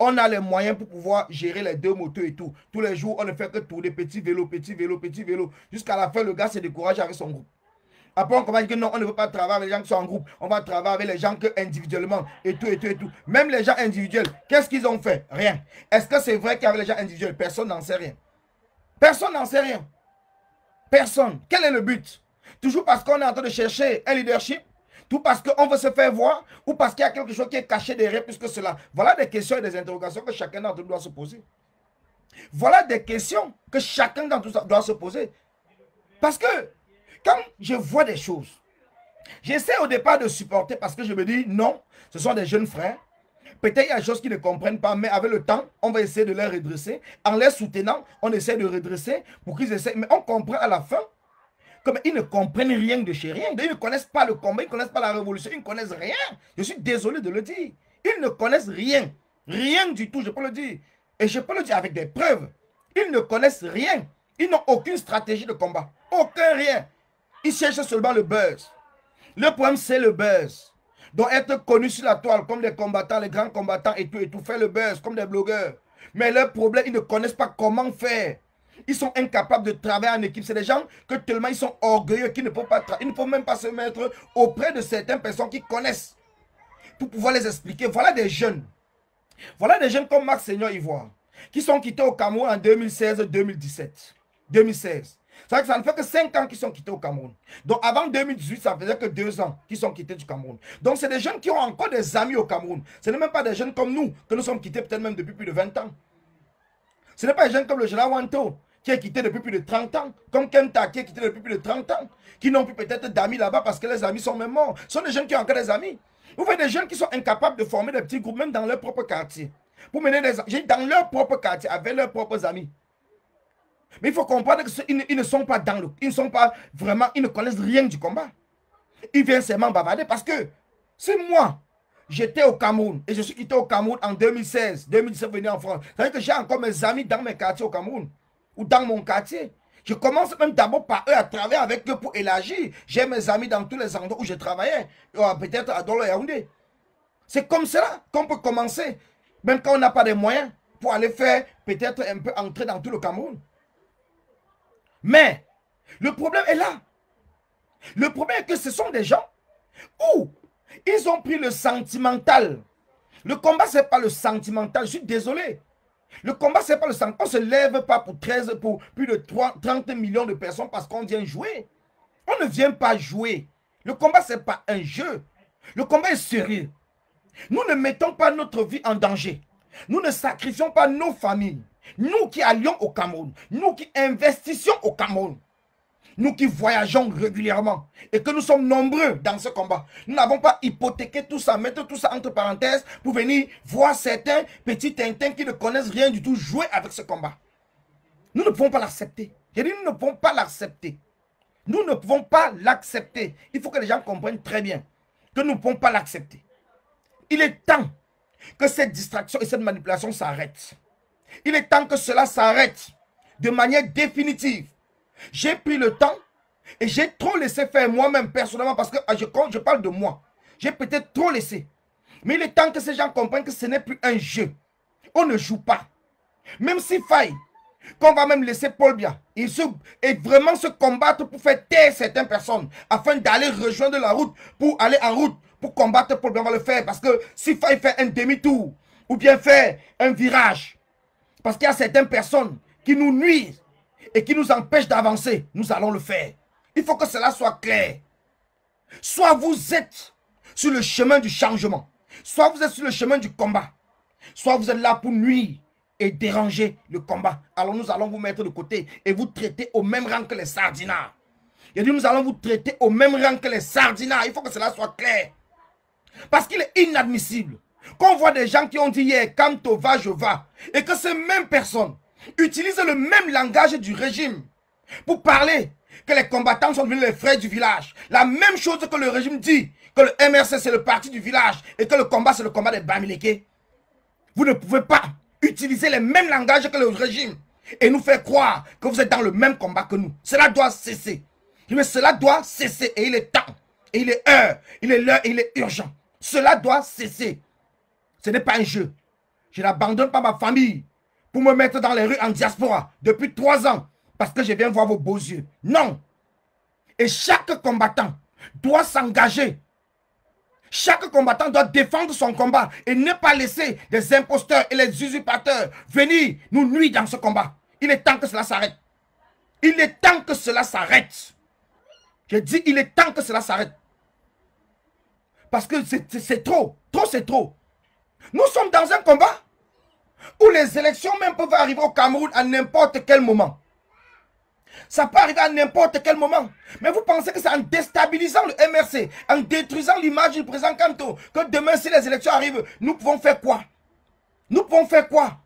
B: On a les moyens pour pouvoir gérer les 2 motos et tout. Tous les jours, on ne fait que tourner petit vélo, petit vélo, petit vélo. Jusqu'à la fin, le gars se décourage avec son groupe. Après, on commence à dire que non, on ne veut pas travailler avec les gens qui sont en groupe. On va travailler avec les gens que individuellement et tout, et tout, et tout. Même les gens individuels, qu'est-ce qu'ils ont fait? Rien. Est-ce que c'est vrai qu'avec les gens individuels, personne n'en sait rien? Personne n'en sait rien. Personne. Quel est le but? Toujours parce qu'on est en train de chercher un leadership, tout parce qu'on veut se faire voir, ou parce qu'il y a quelque chose qui est caché derrière plus que cela. Voilà des questions et des interrogations que chacun d'entre nous doit se poser. Voilà des questions que chacun d'entre nous doit se poser. Parce que quand je vois des choses, j'essaie au départ de supporter parce que je me dis non, ce sont des jeunes frères. Peut-être il y a des choses qu'ils ne comprennent pas, mais avec le temps, on va essayer de les redresser. En les soutenant, on essaie de redresser pour qu'ils essaient. Mais on comprend à la fin, comme ils ne comprennent rien de chez rien. Ils ne connaissent pas le combat, ils ne connaissent pas la révolution, ils ne connaissent rien. Je suis désolé de le dire. Ils ne connaissent rien. Rien du tout, je peux le dire. Et je peux le dire avec des preuves. Ils ne connaissent rien. Ils n'ont aucune stratégie de combat. Aucun rien. Ils cherchent seulement le buzz. Le problème, c'est le buzz. Donc être connu sur la toile comme des combattants, les grands combattants et tout, faire le buzz comme des blogueurs. Mais leur problème, ils ne connaissent pas comment faire. Ils sont incapables de travailler en équipe. C'est des gens que tellement ils sont orgueilleux qu'ils ne peuvent pas ils ne peuvent même pas se mettre auprès de certaines personnes qui connaissent pour pouvoir les expliquer. Voilà des jeunes. Voilà des jeunes comme Max Seigneur Ivoire qui sont quittés au Cameroun en 2016-2017. 2016. Ça ne fait que 5 ans qu'ils sont quittés au Cameroun. Donc avant 2018, ça faisait que 2 ans qu'ils sont quittés du Cameroun. Donc c'est des jeunes qui ont encore des amis au Cameroun. Ce n'est même pas des jeunes comme nous, que nous sommes quittés peut-être même depuis plus de 20 ans. Ce n'est pas des jeunes comme le général Wanto, qui est quitté depuis plus de 30 ans, comme Kenta, qui est quitté depuis plus de 30 ans, qui n'ont plus peut-être d'amis là-bas parce que les amis sont même morts. Ce sont des jeunes qui ont encore des amis. Vous voyez des jeunes qui sont incapables de former des petits groupes, même dans leur propre quartier. Pour mener des... dans leur propre quartier, avec leurs propres amis. Mais il faut comprendre qu'ils ne sont pas dans le... Ils ne sont pas vraiment... Ils ne connaissent rien du combat. Ils viennent seulement bavarder parce que c'est moi. J'étais au Cameroun et je suis quitté au Cameroun en 2016. 2017 venu en France. C'est-à-dire que j'ai encore mes amis dans mes quartiers au Cameroun. Ou dans mon quartier. Je commence même d'abord par eux à travailler avec eux pour élargir. J'ai mes amis dans tous les endroits où je travaillais. Peut-être à Dolo et Yaoundé. C'est comme cela qu'on peut commencer. Même quand on n'a pas de moyens pour aller faire peut-être un peu entrer dans tout le Cameroun. Mais le problème est là. Le problème est que ce sont des gens où ils ont pris le sentimental. Le combat, ce n'est pas le sentimental. Je suis désolé. Le combat, ce n'est pas le sentimental. On ne se lève pas pour plus de 30 millions de personnes parce qu'on vient jouer. On ne vient pas jouer. Le combat, ce n'est pas un jeu. Le combat est sérieux. Nous ne mettons pas notre vie en danger. Nous ne sacrifions pas nos familles. Nous qui allions au Cameroun, nous qui investissions au Cameroun, nous qui voyageons régulièrement et que nous sommes nombreux dans ce combat. Nous n'avons pas hypothéqué tout ça, mettre tout ça entre parenthèses pour venir voir certains petits tintins qui ne connaissent rien du tout jouer avec ce combat. Nous ne pouvons pas l'accepter. J'ai dit, nous ne pouvons pas l'accepter. Nous ne pouvons pas l'accepter. Il faut que les gens comprennent très bien que nous ne pouvons pas l'accepter. Il est temps que cette distraction et cette manipulation s'arrêtent. Il est temps que cela s'arrête de manière définitive. J'ai pris le temps et j'ai trop laissé faire moi-même personnellement parce que je parle de moi. J'ai peut-être trop laissé. Mais il est temps que ces gens comprennent que ce n'est plus un jeu. On ne joue pas. Même s'il faille, qu'on va même laisser Paul Biya et vraiment se combattre pour faire taire certaines personnes afin d'aller rejoindre la route, pour aller en route, pour combattre Paul Biya, on va le faire. Parce que s'il faille faire un demi-tour ou bien faire un virage, parce qu'il y a certaines personnes qui nous nuisent et qui nous empêchent d'avancer, nous allons le faire. Il faut que cela soit clair. Soit vous êtes sur le chemin du changement, soit vous êtes sur le chemin du combat, soit vous êtes là pour nuire et déranger le combat. Alors nous allons vous mettre de côté et vous traiter au même rang que les sardinards. Il dit nous allons vous traiter au même rang que les sardinards. Il faut que cela soit clair. Parce qu'il est inadmissible qu'on voit des gens qui ont dit hier, Kamto va, je va, et que ces mêmes personnes utilisent le même langage du régime pour parler que les combattants sont devenus les frères du village. La même chose que le régime dit, que le MRC c'est le parti du village et que le combat c'est le combat des Bamileke. Vous ne pouvez pas utiliser les mêmes langages que le régime et nous faire croire que vous êtes dans le même combat que nous. Cela doit cesser. Mais cela doit cesser et il est temps. Et il est heure. Il est l'heure et il est urgent. Cela doit cesser. Ce n'est pas un jeu. Je n'abandonne pas ma famille pour me mettre dans les rues en diaspora depuis 3 ans parce que je viens voir vos beaux yeux. Non. Et chaque combattant doit s'engager. Chaque combattant doit défendre son combat et ne pas laisser les imposteurs et les usurpateurs venir nous nuire dans ce combat. Il est temps que cela s'arrête. Il est temps que cela s'arrête. Je dis, il est temps que cela s'arrête. Parce que c'est trop. Trop, c'est trop. Nous sommes dans un combat où les élections même peuvent arriver au Cameroun à n'importe quel moment. Ça peut arriver à n'importe quel moment. Mais vous pensez que c'est en déstabilisant le MRC, en détruisant l'image du président Kamto, que demain, si les élections arrivent, nous pouvons faire quoi? Nous pouvons faire quoi?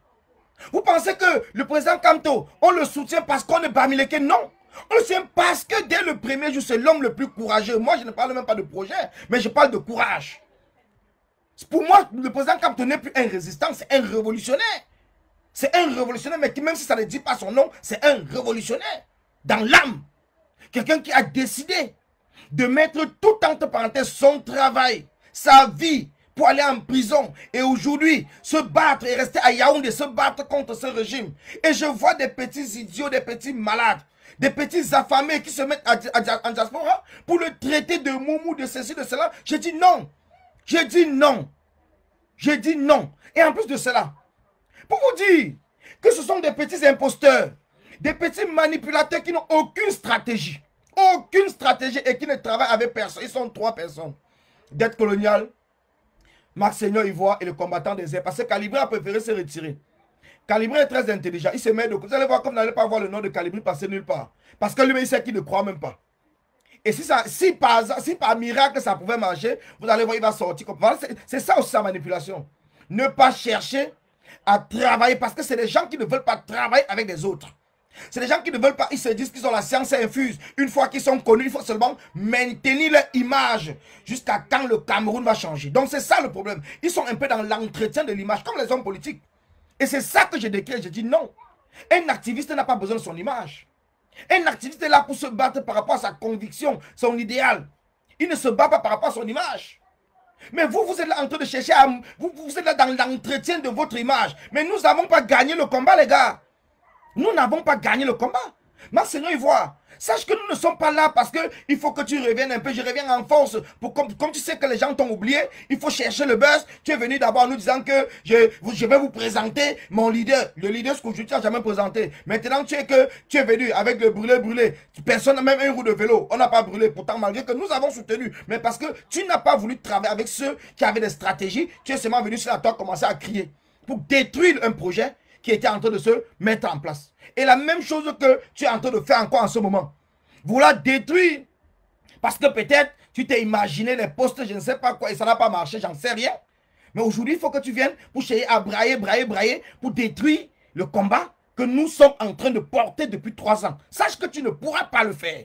B: Vous pensez que le président Kamto, on le soutient parce qu'on est Bamileke? Non. On le soutient parce que dès le premier jour, c'est l'homme le plus courageux. Moi, je ne parle même pas de projet, mais je parle de courage. Pour moi, le président Kamto n'est plus un résistant, c'est un révolutionnaire. C'est un révolutionnaire, mais qui, même si ça ne dit pas son nom, c'est un révolutionnaire. Dans l'âme. Quelqu'un qui a décidé de mettre tout entre parenthèses son travail, sa vie, pour aller en prison. Et aujourd'hui, se battre et rester à Yaoundé, se battre contre ce régime. Et je vois des petits idiots, des petits malades, des petits affamés qui se mettent en diaspora pour le traiter de moumou, de ceci, de cela. J'ai dit non. J'ai dit non. J'ai dit non. Et en plus de cela, pour vous dire que ce sont des petits imposteurs, des petits manipulateurs qui n'ont aucune stratégie. Aucune stratégie et qui ne travaillent avec personne. Ils sont 3 personnes. Dette coloniale, Marc Seigneur Ivoire et le combattant des airs. Parce que Calibré a préféré se retirer. Calibré est très intelligent. Il se met de côté. Vous allez voir comme vous n'allez pas voir le nom de Calibré passer nulle part. Parce que lui, il sait qu'il ne croit même pas. Et si par miracle ça pouvait marcher, vous allez voir, il va sortir. Voilà, c'est ça aussi sa manipulation. Ne pas chercher à travailler parce que c'est des gens qui ne veulent pas travailler avec les autres. C'est des gens qui ne veulent pas, ils se disent qu'ils ont la science infuse. Une fois qu'ils sont connus, il faut seulement maintenir leur image jusqu'à quand le Cameroun va changer. Donc c'est ça le problème. Ils sont un peu dans l'entretien de l'image, comme les hommes politiques. Et c'est ça que j'ai décrit. Je dis non. Un activiste n'a pas besoin de son image. Un activiste est là pour se battre par rapport à sa conviction, son idéal. Il ne se bat pas par rapport à son image. Mais vous êtes là en train de chercher à... Vous êtes là dans l'entretien de votre image. Mais nous n'avons pas gagné le combat, les gars. Nous n'avons pas gagné le combat. Ma Seigneur Ivoire, sache que nous ne sommes pas là parce qu'il faut que tu reviennes un peu. Je reviens en force. Comme tu sais que les gens t'ont oublié, il faut chercher le buzz. Tu es venu d'abord en nous disant que je vais vous présenter mon leader. Le leader, ce que je ne t'ai jamais présenté. Maintenant, tu es venu avec le brûlé. Personne n'a même un roue de vélo. On n'a pas brûlé. Pourtant, malgré que nous avons soutenu. Mais parce que tu n'as pas voulu travailler avec ceux qui avaient des stratégies, tu es seulement venu sur la toile commencer à crier. Pour détruire un projet qui était en train de se mettre en place. Et la même chose que tu es en train de faire encore en ce moment. Vouloir détruire, parce que peut-être tu t'es imaginé les postes, je ne sais pas quoi, et ça n'a pas marché, j'en sais rien. Mais aujourd'hui, il faut que tu viennes pour chercher à brailler, pour détruire le combat que nous sommes en train de porter depuis 3 ans. Sache que tu ne pourras pas le faire.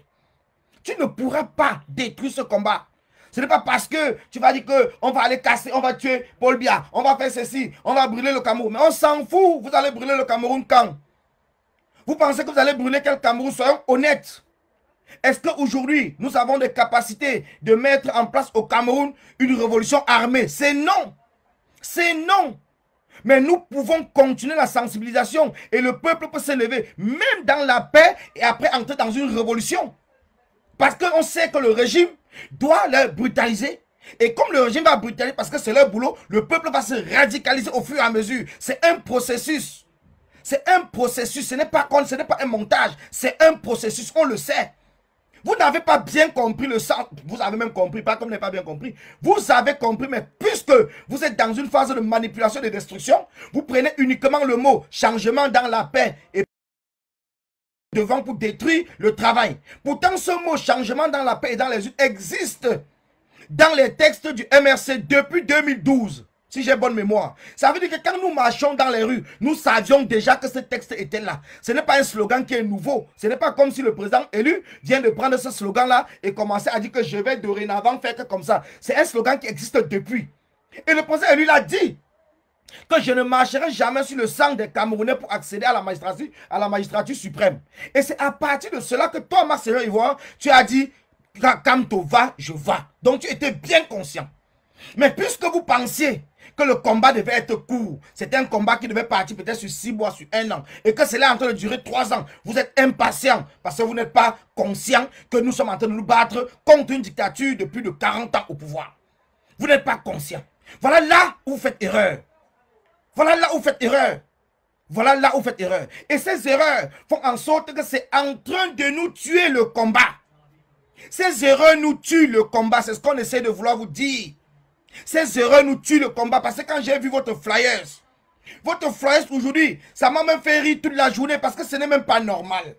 B: Tu ne pourras pas détruire ce combat. Ce n'est pas parce que tu vas dire qu'on va aller casser, on va tuer Paul Biya, on va faire ceci, on va brûler le Cameroun. Mais on s'en fout, vous allez brûler le Cameroun quand? Vous pensez que vous allez brûler quel Cameroun? Soyons honnêtes. Est-ce qu'aujourd'hui, nous avons des capacités de mettre en place au Cameroun une révolution armée? C'est non. C'est non. Mais nous pouvons continuer la sensibilisation et le peuple peut s'élever, même dans la paix et après entrer dans une révolution. Parce qu'on sait que le régime doit les brutaliser. Et comme le régime va brutaliser, parce que c'est leur boulot, le peuple va se radicaliser au fur et à mesure. C'est un processus. C'est un processus. Ce n'est pas un montage. C'est un processus. On le sait. Vous n'avez pas bien compris le sens. Vous avez même compris, pas comme vous n'avez pas bien compris. Vous avez compris, mais puisque vous êtes dans une phase de manipulation et de destruction, vous prenez uniquement le mot changement dans la paix et devant pour détruire le travail. Pourtant, ce mot changement dans la paix et dans les luttes existe dans les textes du MRC depuis 2012. Si j'ai bonne mémoire. Ça veut dire que quand nous marchons dans les rues, nous savions déjà que ce texte était là. Ce n'est pas un slogan qui est nouveau. Ce n'est pas comme si le président élu vient de prendre ce slogan-là et commencer à dire que je vais dorénavant faire que comme ça. C'est un slogan qui existe depuis. Et le président élu l'a dit que je ne marcherai jamais sur le sang des Camerounais pour accéder à la magistrature suprême. Et c'est à partir de cela que toi, Marcelo Ivoire, tu as dit Kamto va, je vais. Donc tu étais bien conscient. Mais puisque vous pensiez que le combat devait être court, c'était un combat qui devait partir peut-être sur 6 mois, sur 1 an, et que cela est en train de durer 3 ans, vous êtes impatient parce que vous n'êtes pas conscient que nous sommes en train de nous battre contre une dictature de plus de 40 ans au pouvoir. Vous n'êtes pas conscient. Voilà là où vous faites erreur. Voilà là où vous faites erreur. Voilà là où vous faites erreur. Et ces erreurs font en sorte que c'est en train de nous tuer le combat. Ces erreurs nous tuent le combat. C'est ce qu'on essaie de vouloir vous dire. Ces erreurs nous tuent le combat. Parce que quand j'ai vu votre flyers aujourd'hui, ça m'a même fait rire toute la journée parce que ce n'est même pas normal.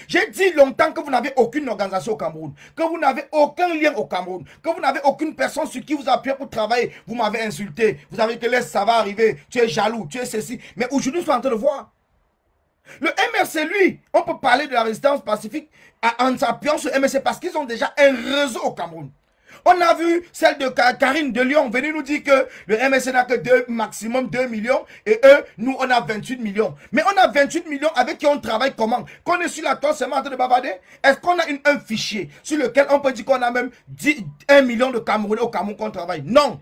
B: J'ai dit longtemps que vous n'avez aucune organisation au Cameroun, que vous n'avez aucun lien au Cameroun, que vous n'avez aucune personne sur qui vous appuyez pour travailler. Vous m'avez insulté, vous avez dit que laisse, ça va arriver, tu es jaloux, tu es ceci. Mais aujourd'hui, nous sommes en train de voir. Le MRC, lui, on peut parler de la résistance pacifique en s'appuyant sur le MRC parce qu'ils ont déjà un réseau au Cameroun. On a vu celle de Karine de Lyon venir nous dire que le MSC n'a que maximum 2 millions et eux, nous, on a 28 millions. Mais on a 28 millions avec qui on travaille comment? Qu'on est sur la toile seulement en train de bavarder? Est-ce qu'on a un fichier sur lequel on peut dire qu'on a même 1 million de Camerounais au Cameroun qu'on travaille? Non.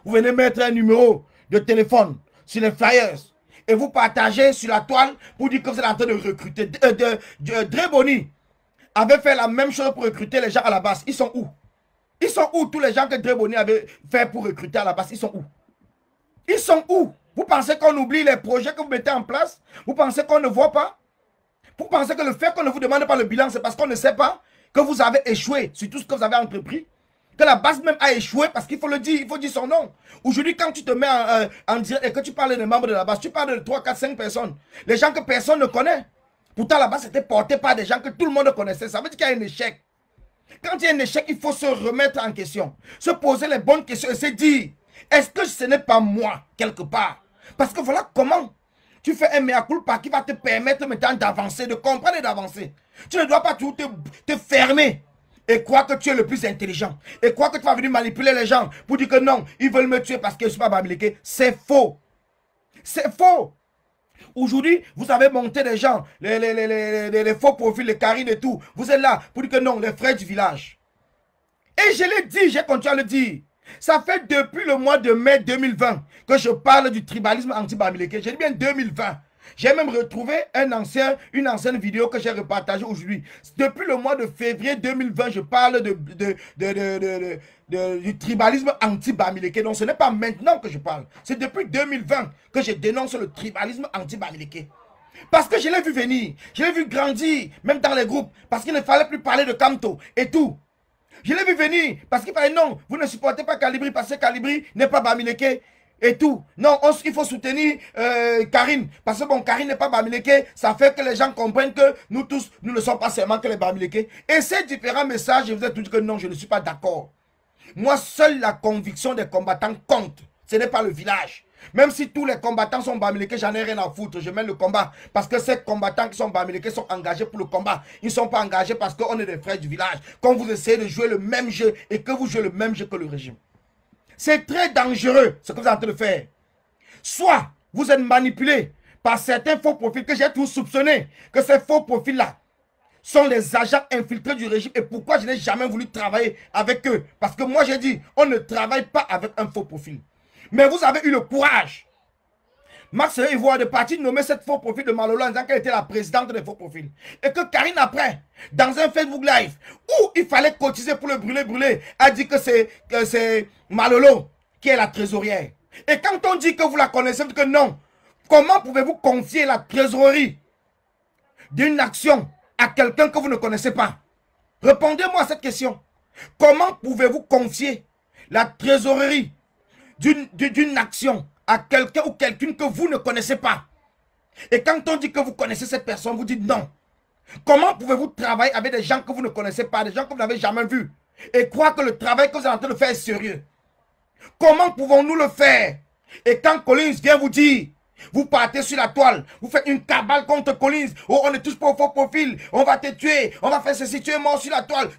B: Vous venez mettre un numéro de téléphone sur les flyers et vous partagez sur la toile pour dire que vous êtes en train de recruter. Dre Boni avait fait la même chose pour recruter les gens à la base. Ils sont où? Ils sont où tous les gens que Dre Boni avait fait pour recruter à la base? Ils sont où? Ils sont où? Vous pensez qu'on oublie les projets que vous mettez en place? Vous pensez qu'on ne voit pas? Vous pensez que le fait qu'on ne vous demande pas le bilan, c'est parce qu'on ne sait pas que vous avez échoué sur tout ce que vous avez entrepris? Que la base même a échoué parce qu'il faut le dire, il faut dire son nom. Aujourd'hui, quand tu te mets en direct et que tu parles des membres de la base, tu parles de 3, 4, 5 personnes. Les gens que personne ne connaît. Pourtant, la base était portée par des gens que tout le monde connaissait. Ça veut dire qu'il y a un échec. Quand il y a un échec, il faut se remettre en question. Se poser les bonnes questions et se dire, est-ce que ce n'est pas moi, quelque part? Parce que voilà comment tu fais un mea culpa qui va te permettre maintenant d'avancer, de comprendre et d'avancer. Tu ne dois pas tout te fermer et croire que tu es le plus intelligent. Et croire que tu vas venir manipuler les gens pour dire que non, ils veulent me tuer parce que je ne suis pas Bamileke. C'est faux. C'est faux. Aujourd'hui, vous avez monté des gens, les faux profils, les carines et tout. Vous êtes là pour dire que non, les frères du village. Et je l'ai dit, j'ai continué à le dire. Ça fait depuis le mois de mai 2020 que je parle du tribalisme anti-Bamileke. J'ai dit bien 2020. J'ai même retrouvé une ancienne vidéo que j'ai repartagée aujourd'hui. Depuis le mois de février 2020, je parle du tribalisme anti-Bamileke. Donc ce n'est pas maintenant que je parle. C'est depuis 2020 que je dénonce le tribalisme anti-Bamileke. Parce que je l'ai vu venir. Je l'ai vu grandir, même dans les groupes. Parce qu'il ne fallait plus parler de Kamto et tout. Je l'ai vu venir. Parce qu'il fallait non, vous ne supportez pas Calibri parce que Calibri n'est pas Bamileke. Et tout. Non, il faut soutenir Karine. Parce que bon, Karine n'est pas Bamileke. Ça fait que les gens comprennent que nous tous, nous ne sommes pas seulement que les Bamileke. Et ces différents messages, je vous ai tout dit que non, je ne suis pas d'accord. Moi, seule la conviction des combattants compte. Ce n'est pas le village. Même si tous les combattants sont bamilekés, j'en ai rien à foutre. Je mène le combat. Parce que ces combattants qui sont bamilekés sont engagés pour le combat. Ils ne sont pas engagés parce qu'on est des frères du village. Quand vous essayez de jouer le même jeu et que vous jouez le même jeu que le régime. C'est très dangereux ce que vous êtes en train de faire. Soit vous êtes manipulé par certains faux profils que j'ai toujours soupçonné que ces faux profils-là sont les agents infiltrés du régime. Et pourquoi je n'ai jamais voulu travailler avec eux? Parce que moi j'ai dit, on ne travaille pas avec un faux profil. Mais vous avez eu le courage, Max Ivoire, de partir nommer cette faux profil de Malolo en disant qu'elle était la présidente des faux profils. Et que Karine après, dans un Facebook Live, où il fallait cotiser pour le brûler, a dit que c'est Malolo qui est la trésorière. Et quand on dit que vous la connaissez, vous dites que non. Comment pouvez-vous confier la trésorerie d'une action à quelqu'un que vous ne connaissez pas? Répondez-moi à cette question. Comment pouvez-vous confier la trésorerie d'une action à quelqu'un ou quelqu'une que vous ne connaissez pas? Et quand on dit que vous connaissez cette personne, vous dites non. Comment pouvez-vous travailler avec des gens que vous ne connaissez pas, des gens que vous n'avez jamais vus, et croire que le travail que vous êtes en train de faire est sérieux? Comment pouvons-nous le faire? Et quand Collins vient vous dire, vous partez sur la toile, vous faites une cabale contre Collins, oh, on ne touche pas au faux profil, on va te tuer, on va faire ceci, tu es mort sur la toile.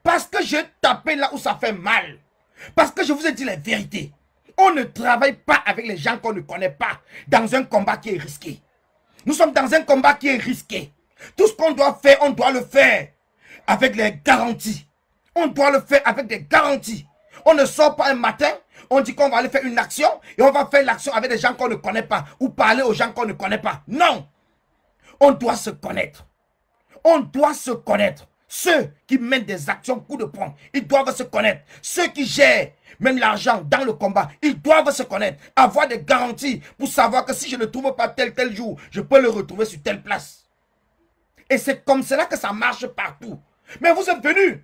B: Parce que j'ai tapé là où ça fait mal. Parce que je vous ai dit la vérité. On ne travaille pas avec les gens qu'on ne connaît pas dans un combat qui est risqué. Nous sommes dans un combat qui est risqué. Tout ce qu'on doit faire, on doit le faire avec les garanties. On doit le faire avec des garanties. On ne sort pas un matin, on dit qu'on va aller faire une action et on va faire l'action avec des gens qu'on ne connaît pas ou parler aux gens qu'on ne connaît pas. Non! On doit se connaître. On doit se connaître. Ceux qui mènent des actions coup de poing, ils doivent se connaître. Ceux qui gèrent même l'argent dans le combat, ils doivent se connaître. Avoir des garanties pour savoir que si je ne trouve pas tel jour, je peux le retrouver sur telle place. Et c'est comme cela que ça marche partout. Mais vous êtes venus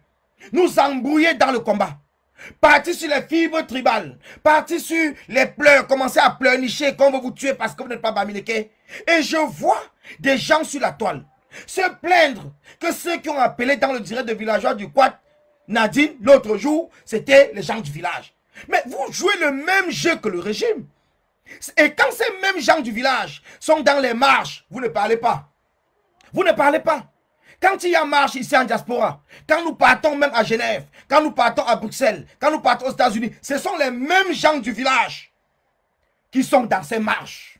B: nous embrouiller dans le combat. Partir sur les fibres tribales, partir sur les pleurs, commencer à pleurnicher qu'on veut vous tuer parce que vous n'êtes pas bamileke. Et je vois des gens sur la toile se plaindre que ceux qui ont appelé dans le direct de villageois du Quad Nadine l'autre jour, c'était les gens du village. Mais vous jouez le même jeu que le régime. Et quand ces mêmes gens du village sont dans les marches, vous ne parlez pas. Vous ne parlez pas. Quand il y a marche ici en diaspora, quand nous partons même à Genève, quand nous partons à Bruxelles, quand nous partons aux États-Unis, ce sont les mêmes gens du village qui sont dans ces marches.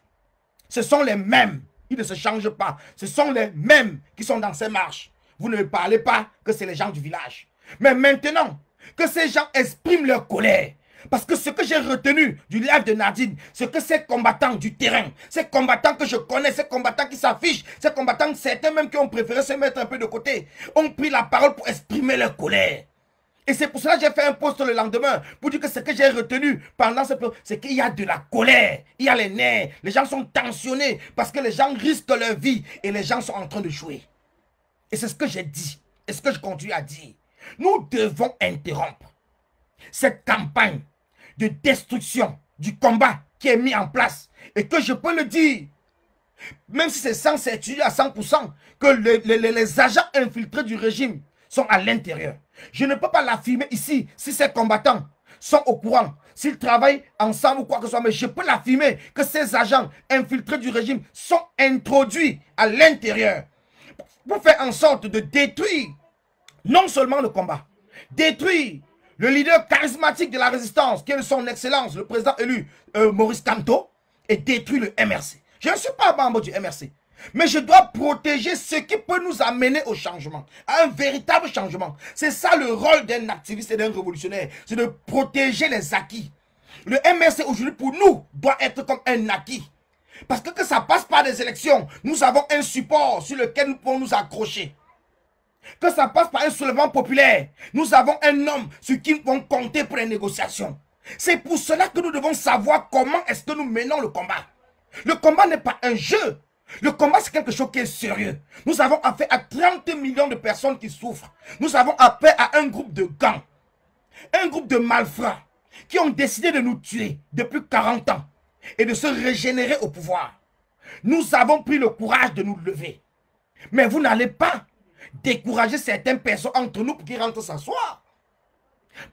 B: Ce sont les mêmes. Ils ne se changent pas. Ce sont les mêmes qui sont dans ces marches. Vous ne parlez pas que c'est les gens du village. Mais maintenant que ces gens expriment leur colère, parce que ce que j'ai retenu du live de Nadine, c'est que ces combattants du terrain, ces combattants que je connais, ces combattants qui s'affichent, ces combattants, certains même qui ont préféré se mettre un peu de côté, ont pris la parole pour exprimer leur colère. Et c'est pour cela que j'ai fait un post le lendemain, pour dire que ce que j'ai retenu pendant ce période, c'est qu'il y a de la colère, il y a les nerfs, les gens sont tensionnés, parce que les gens risquent leur vie, et les gens sont en train de jouer. Et c'est ce que j'ai dit, et ce que je continue à dire. Nous devons interrompre cette campagne de destruction du combat qui est mis en place. Et que je peux le dire, même si c'est sans certitude à 100%, que les agents infiltrés du régime sont à l'intérieur. Je ne peux pas l'affirmer ici si ces combattants sont au courant, s'ils travaillent ensemble ou quoi que ce soit, mais je peux l'affirmer que ces agents infiltrés du régime sont introduits à l'intérieur pour faire en sorte de détruire non seulement le combat, détruire le leader charismatique de la résistance, qui est son excellence, le président élu Maurice Kamto, et détruire le MRC. Je ne suis pas membre du MRC, mais je dois protéger ce qui peut nous amener au changement, à un véritable changement. C'est ça le rôle d'un activiste et d'un révolutionnaire, c'est de protéger les acquis. Le MRC aujourd'hui pour nous doit être comme un acquis. Parce que ça passe par des élections, nous avons un support sur lequel nous pouvons nous accrocher. Que ça passe par un soulèvement populaire, nous avons un homme sur qui nous pouvons compter pour les négociations. C'est pour cela que nous devons savoir comment est-ce que nous menons le combat. Le combat n'est pas un jeu. Le combat, c'est quelque chose qui est sérieux. Nous avons affaire à 30 millions de personnes qui souffrent. Nous avons affaire à un groupe de gangs, un groupe de malfrats qui ont décidé de nous tuer depuis 40 ans et de se régénérer au pouvoir. Nous avons pris le courage de nous lever. Mais vous n'allez pas décourager certaines personnes entre nous pour qu'ils rentrent s'asseoir.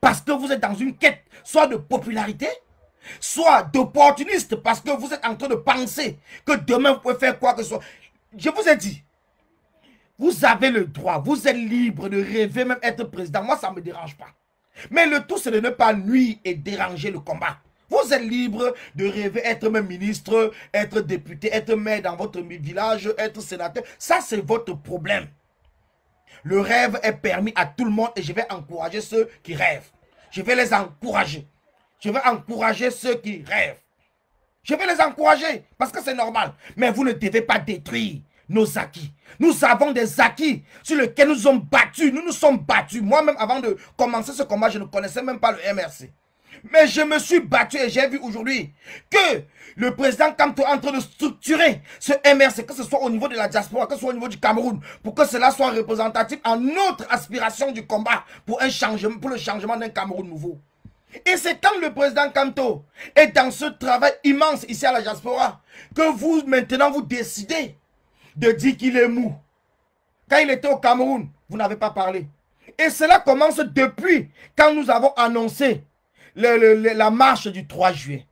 B: Parce que vous êtes dans une quête, soit de popularité, soit d'opportuniste parce que vous êtes en train de penser que demain vous pouvez faire quoi que ce soit. Je vous ai dit, vous avez le droit, vous êtes libre de rêver même être président. Moi, ça ne me dérange pas. Mais le tout, c'est de ne pas nuire et déranger le combat. Vous êtes libre de rêver être même ministre, être député, être maire dans votre village, être sénateur. Ça, c'est votre problème. Le rêve est permis à tout le monde et je vais encourager ceux qui rêvent. Je vais les encourager. Je vais encourager ceux qui rêvent. Je vais les encourager parce que c'est normal. Mais vous ne devez pas détruire nos acquis. Nous avons des acquis sur lesquels nous sommes battus. Nous nous sommes battus. Moi-même, avant de commencer ce combat, je ne connaissais même pas le MRC. Mais je me suis battu et j'ai vu aujourd'hui que le président Kamto est en train de structurer ce MRC, que ce soit au niveau de la diaspora, que ce soit au niveau du Cameroun, pour que cela soit représentatif en notre aspiration du combat pour un changement, pour le changement d'un Cameroun nouveau. Et c'est quand le président Kamto est dans ce travail immense ici à la diaspora que vous, maintenant, vous décidez de dire qu'il est mou. Quand il était au Cameroun, vous n'avez pas parlé. Et cela commence depuis quand nous avons annoncé la marche du 3 juillet.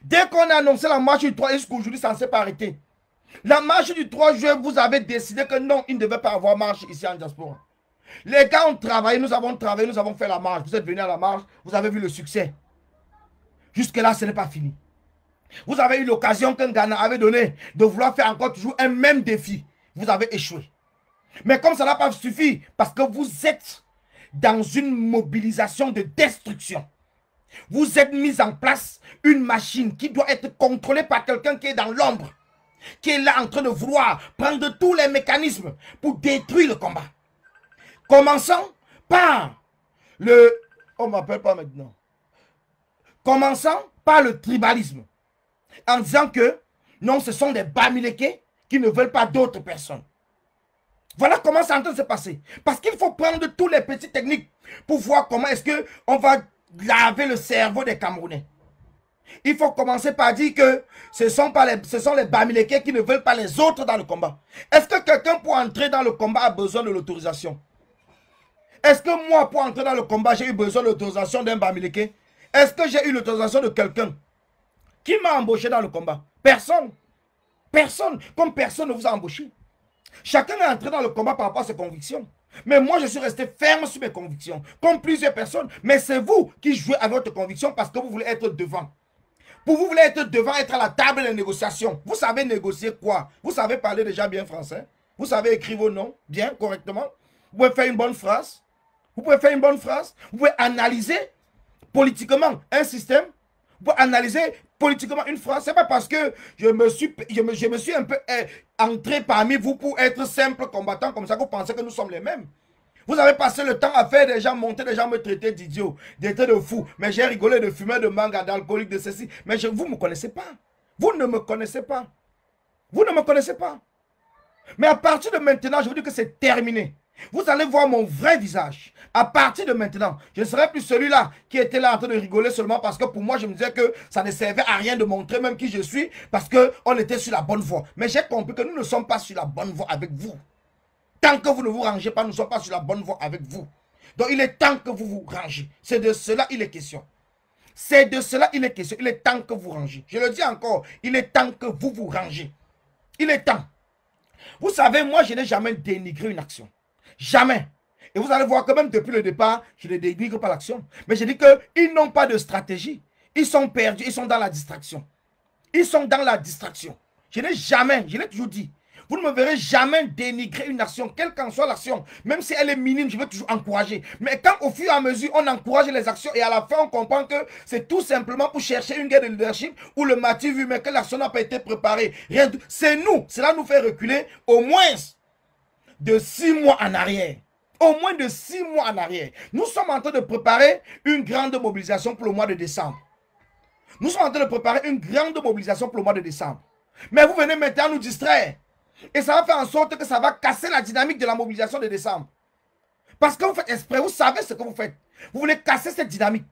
B: Dès qu'on a annoncé la marche du 3 juillet, jusqu'aujourd'hui, ça ne s'est pas arrêté. La marche du 3 juillet, vous avez décidé que non, il ne devait pas avoir marche ici en diaspora. Les gars ont travaillé, nous avons fait la marche. Vous êtes venus à la marche, vous avez vu le succès. Jusque-là, ce n'est pas fini. Vous avez eu l'occasion qu'un Ghana avait donné de vouloir faire encore toujours un même défi. Vous avez échoué. Mais comme ça n'a pas suffi, parce que vous êtes dans une mobilisation de destruction. Vous êtes mis en place une machine qui doit être contrôlée par quelqu'un qui est dans l'ombre, qui est là en train de vouloir prendre tous les mécanismes pour détruire le combat. Commençons par le... On ne m'appelle pas maintenant. Commençons par le tribalisme. En disant que non, ce sont des Bamileke qui ne veulent pas d'autres personnes. Voilà comment c'est en train de se passer. Parce qu'il faut prendre tous les petites techniques pour voir comment est-ce qu'on va laver le cerveau des Camerounais. Il faut commencer par dire que ce sont les Bamileke qui ne veulent pas les autres dans le combat. Est-ce que quelqu'un pour entrer dans le combat a besoin de l'autorisation? Est-ce que moi, pour entrer dans le combat, j'ai eu besoin de l'autorisation d'un Bamileke? Est-ce que j'ai eu l'autorisation de quelqu'un qui m'a embauché dans le combat? Personne. Personne. Comme personne ne vous a embauché. Chacun est entré dans le combat par rapport à ses convictions. Mais moi, je suis resté ferme sur mes convictions. Comme plusieurs personnes. Mais c'est vous qui jouez avec votre conviction parce que vous voulez être devant. Pour vous voulez être devant, être à la table de négociation. Vous savez négocier quoi? Vous savez parler déjà bien français? Vous savez écrire vos noms bien, correctement? Vous pouvez faire une bonne phrase? Vous pouvez faire une bonne phrase? Vous pouvez analyser politiquement un système? Vous pouvez analyser politiquement une phrase? C'est pas parce que je me suis un peu entré parmi vous pour être simple combattant comme ça que vous pensez que nous sommes les mêmes. Vous avez passé le temps à faire des gens monter, des gens me traiter d'idiot, d'être de fou. Mais j'ai rigolé de fumeur, de manga, d'alcoolique, de ceci. Mais vous ne me connaissez pas. Vous ne me connaissez pas. Vous ne me connaissez pas. Mais à partir de maintenant, je vous dis que c'est terminé. Vous allez voir mon vrai visage. À partir de maintenant, je ne serai plus celui-là qui était là en train de rigoler seulement parce que pour moi, je me disais que ça ne servait à rien de montrer même qui je suis parce qu'on était sur la bonne voie. Mais j'ai compris que nous ne sommes pas sur la bonne voie avec vous. Tant que vous ne vous rangez pas, nous ne sommes pas sur la bonne voie avec vous. Donc il est temps que vous vous rangez. C'est de cela il est question. C'est de cela il est question. Il est temps que vous rangez. Je le dis encore, il est temps que vous vous rangez. Il est temps. Vous savez, moi, je n'ai jamais dénigré une action. Jamais. Et vous allez voir que même depuis le départ, je ne dénigre pas l'action. Mais je dis qu'ils n'ont pas de stratégie. Ils sont perdus, ils sont dans la distraction. Ils sont dans la distraction. Je n'ai jamais, je l'ai toujours dit, vous ne me verrez jamais dénigrer une action, quelle qu'en soit l'action. Même si elle est minime, je vais toujours encourager. Mais quand au fur et à mesure, on encourage les actions et à la fin, on comprend que c'est tout simplement pour chercher une guerre de leadership où le motif vu, mais que l'action n'a pas été préparée. C'est nous, cela nous fait reculer au moins de 6 mois en arrière. Au moins de 6 mois en arrière. Nous sommes en train de préparer une grande mobilisation pour le mois de décembre. Nous sommes en train de préparer une grande mobilisation pour le mois de décembre. Mais vous venez maintenant nous distraire. Et ça va faire en sorte que ça va casser la dynamique de la mobilisation de décembre. Parce que vous faites exprès, vous savez ce que vous faites. Vous voulez casser cette dynamique.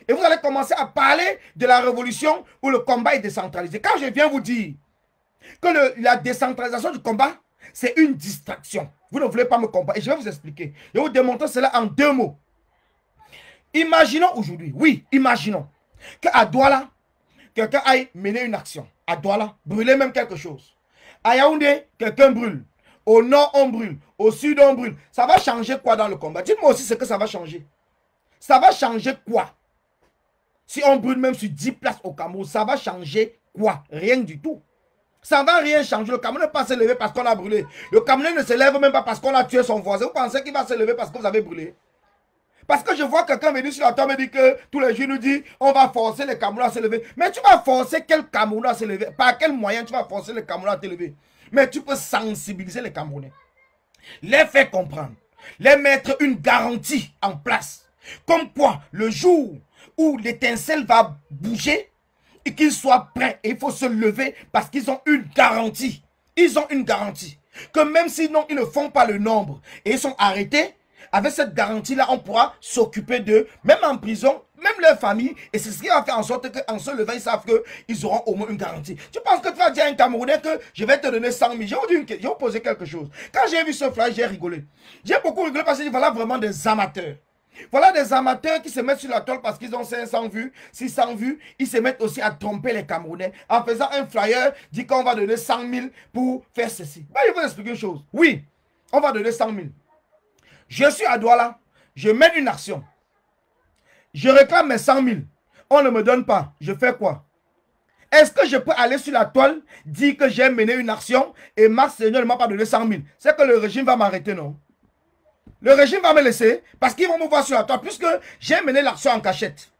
B: Et vous allez commencer à parler de la révolution où le combat est décentralisé. Quand je viens vous dire que la décentralisation du combat, c'est une distraction. Vous ne voulez pas me comprendre. Et je vais vous expliquer. Je vais vous démontrer cela en 2 mots. Imaginons aujourd'hui, oui, imaginons Qu'à Douala, quelqu'un aille mener une action. À Douala, brûler même quelque chose. À Yaoundé, quelqu'un brûle. Au nord, on brûle. Au sud, on brûle. Ça va changer quoi dans le combat? Dites-moi aussi ce que ça va changer. Ça va changer quoi? Si on brûle même sur 10 places au Cameroun, ça va changer quoi? Rien du tout. Ça ne va rien changer. Le Cameroun ne va pas se lever parce qu'on a brûlé. Le Cameroun ne se lève même pas parce qu'on a tué son voisin. Vous pensez qu'il va se lever parce que vous avez brûlé? Parce que je vois quelqu'un venir sur la table et dire que tous les jours nous dit on va forcer les Camerounais à se lever. Mais tu vas forcer quel Camerounais à se lever? Par quel moyen tu vas forcer les Camerounais à te lever? Mais tu peux sensibiliser les Camerounais. Les faire comprendre. Les mettre une garantie en place. Comme quoi, le jour où l'étincelle va bouger et qu'ils soient prêts, et il faut se lever parce qu'ils ont une garantie. Ils ont une garantie. Que même sinon ils ne font pas le nombre et ils sont arrêtés, avec cette garantie-là, on pourra s'occuper d'eux, même en prison, même leur famille. Et c'est ce qui va faire en sorte qu'en se levant, ils savent qu'ils auront au moins une garantie. Tu penses que tu vas dire à un Camerounais que je vais te donner 100 000? Je vais vous poser quelque chose. Quand j'ai vu ce flash, j'ai rigolé. J'ai beaucoup rigolé parce que voilà vraiment des amateurs. Voilà des amateurs qui se mettent sur la toile parce qu'ils ont 500 vues, 600 vues. Ils se mettent aussi à tromper les Camerounais en faisant un flyer, dit qu'on va donner 100 000 pour faire ceci. Ben, je vais vous expliquer une chose. Oui, on va donner 100 000. Je suis à Douala, je mène une action. Je réclame mes 100 000. On ne me donne pas. Je fais quoi? Est-ce que je peux aller sur la toile, dire que j'ai mené une action et Max Seigneur ne m'a pas donné 100 000? C'est que le régime va m'arrêter, non? Le régime va me laisser parce qu'ils vont me voir sur la toile puisque j'ai mené l'action en cachette.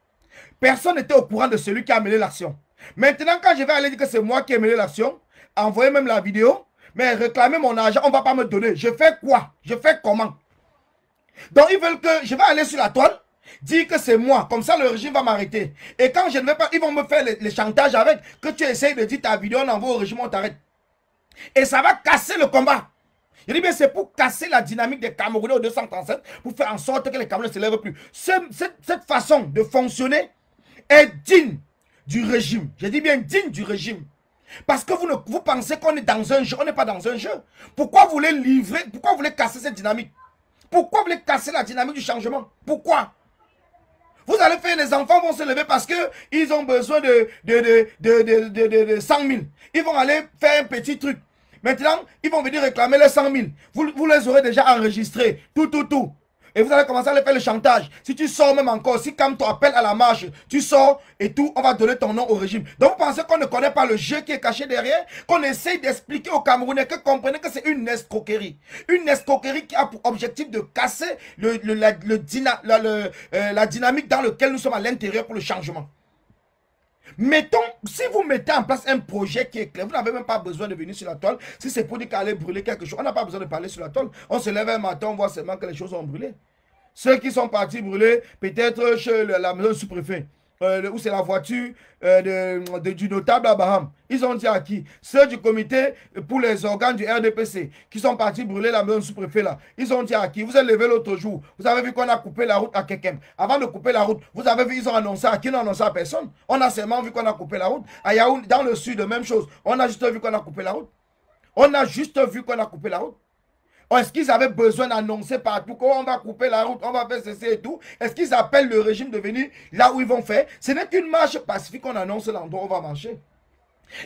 B: Personne n'était au courant de celui qui a mené l'action. Maintenant, quand je vais aller dire que c'est moi qui ai mené l'action, envoyer même la vidéo, mais réclamer mon argent, on ne va pas me donner. Je fais quoi? Je fais comment? Donc, ils veulent que je vais aller sur la toile, dire que c'est moi. Comme ça, le régime va m'arrêter. Et quand je ne vais pas, ils vont me faire les chantages avec que tu essayes de dire ta vidéo, on envoie au régime, on t'arrête. Et ça va casser le combat. Je dis bien, c'est pour casser la dynamique des Camerounais au 237, pour faire en sorte que les Camerounais ne se lèvent plus. Cette façon de fonctionner est digne du régime. Je dis bien digne du régime. Parce que vous pensez qu'on est dans un jeu, on n'est pas dans un jeu. Pourquoi vous voulez livrer, pourquoi vous voulez casser cette dynamique? Pourquoi vous voulez casser la dynamique du changement? Pourquoi? Vous allez faire, les enfants vont se lever parce qu'ils ont besoin de 100 000. Ils vont aller faire un petit truc. Maintenant, ils vont venir réclamer les 100 000. Vous les aurez déjà enregistrés. Tout. Et vous allez commencer à les faire le chantage. Si tu sors même encore, si comme ton appel à la marche, tu sors et tout, on va donner ton nom au régime. Donc vous pensez qu'on ne connaît pas le jeu qui est caché derrière? Qu'on essaye d'expliquer aux Camerounais que comprenez que c'est une escroquerie. Une escroquerie qui a pour objectif de casser la dynamique dans laquelle nous sommes à l'intérieur pour le changement. Mettons, si vous mettez en place un projet qui est clair, vous n'avez même pas besoin de venir sur la toile. Si c'est pour dire qu'aller brûler quelque chose, on n'a pas besoin de parler sur la toile. On se lève un matin, on voit seulement que les choses ont brûlé. Ceux qui sont partis brûler, peut-être chez la maison du sous-préfet, où c'est la voiture du notable Abraham. Ils ont dit à qui? Ceux du comité pour les organes du RDPC qui sont partis brûler la maison du sous-préfet là. Ils ont dit à qui? Vous êtes levé l'autre jour. Vous avez vu qu'on a coupé la route à Kekem. Avant de couper la route, vous avez vu, ils ont annoncé à qui? Ils n'ont annoncé à personne. On a seulement vu qu'on a coupé la route. À Yaoundé, dans le sud, même chose. On a juste vu qu'on a coupé la route. On a juste vu qu'on a coupé la route. Est-ce qu'ils avaient besoin d'annoncer partout qu'on va couper la route, on va faire ceci et tout? Est-ce qu'ils appellent le régime de venir là où ils vont faire? Ce n'est qu'une marche pacifique qu'on annonce l'endroit où on va marcher.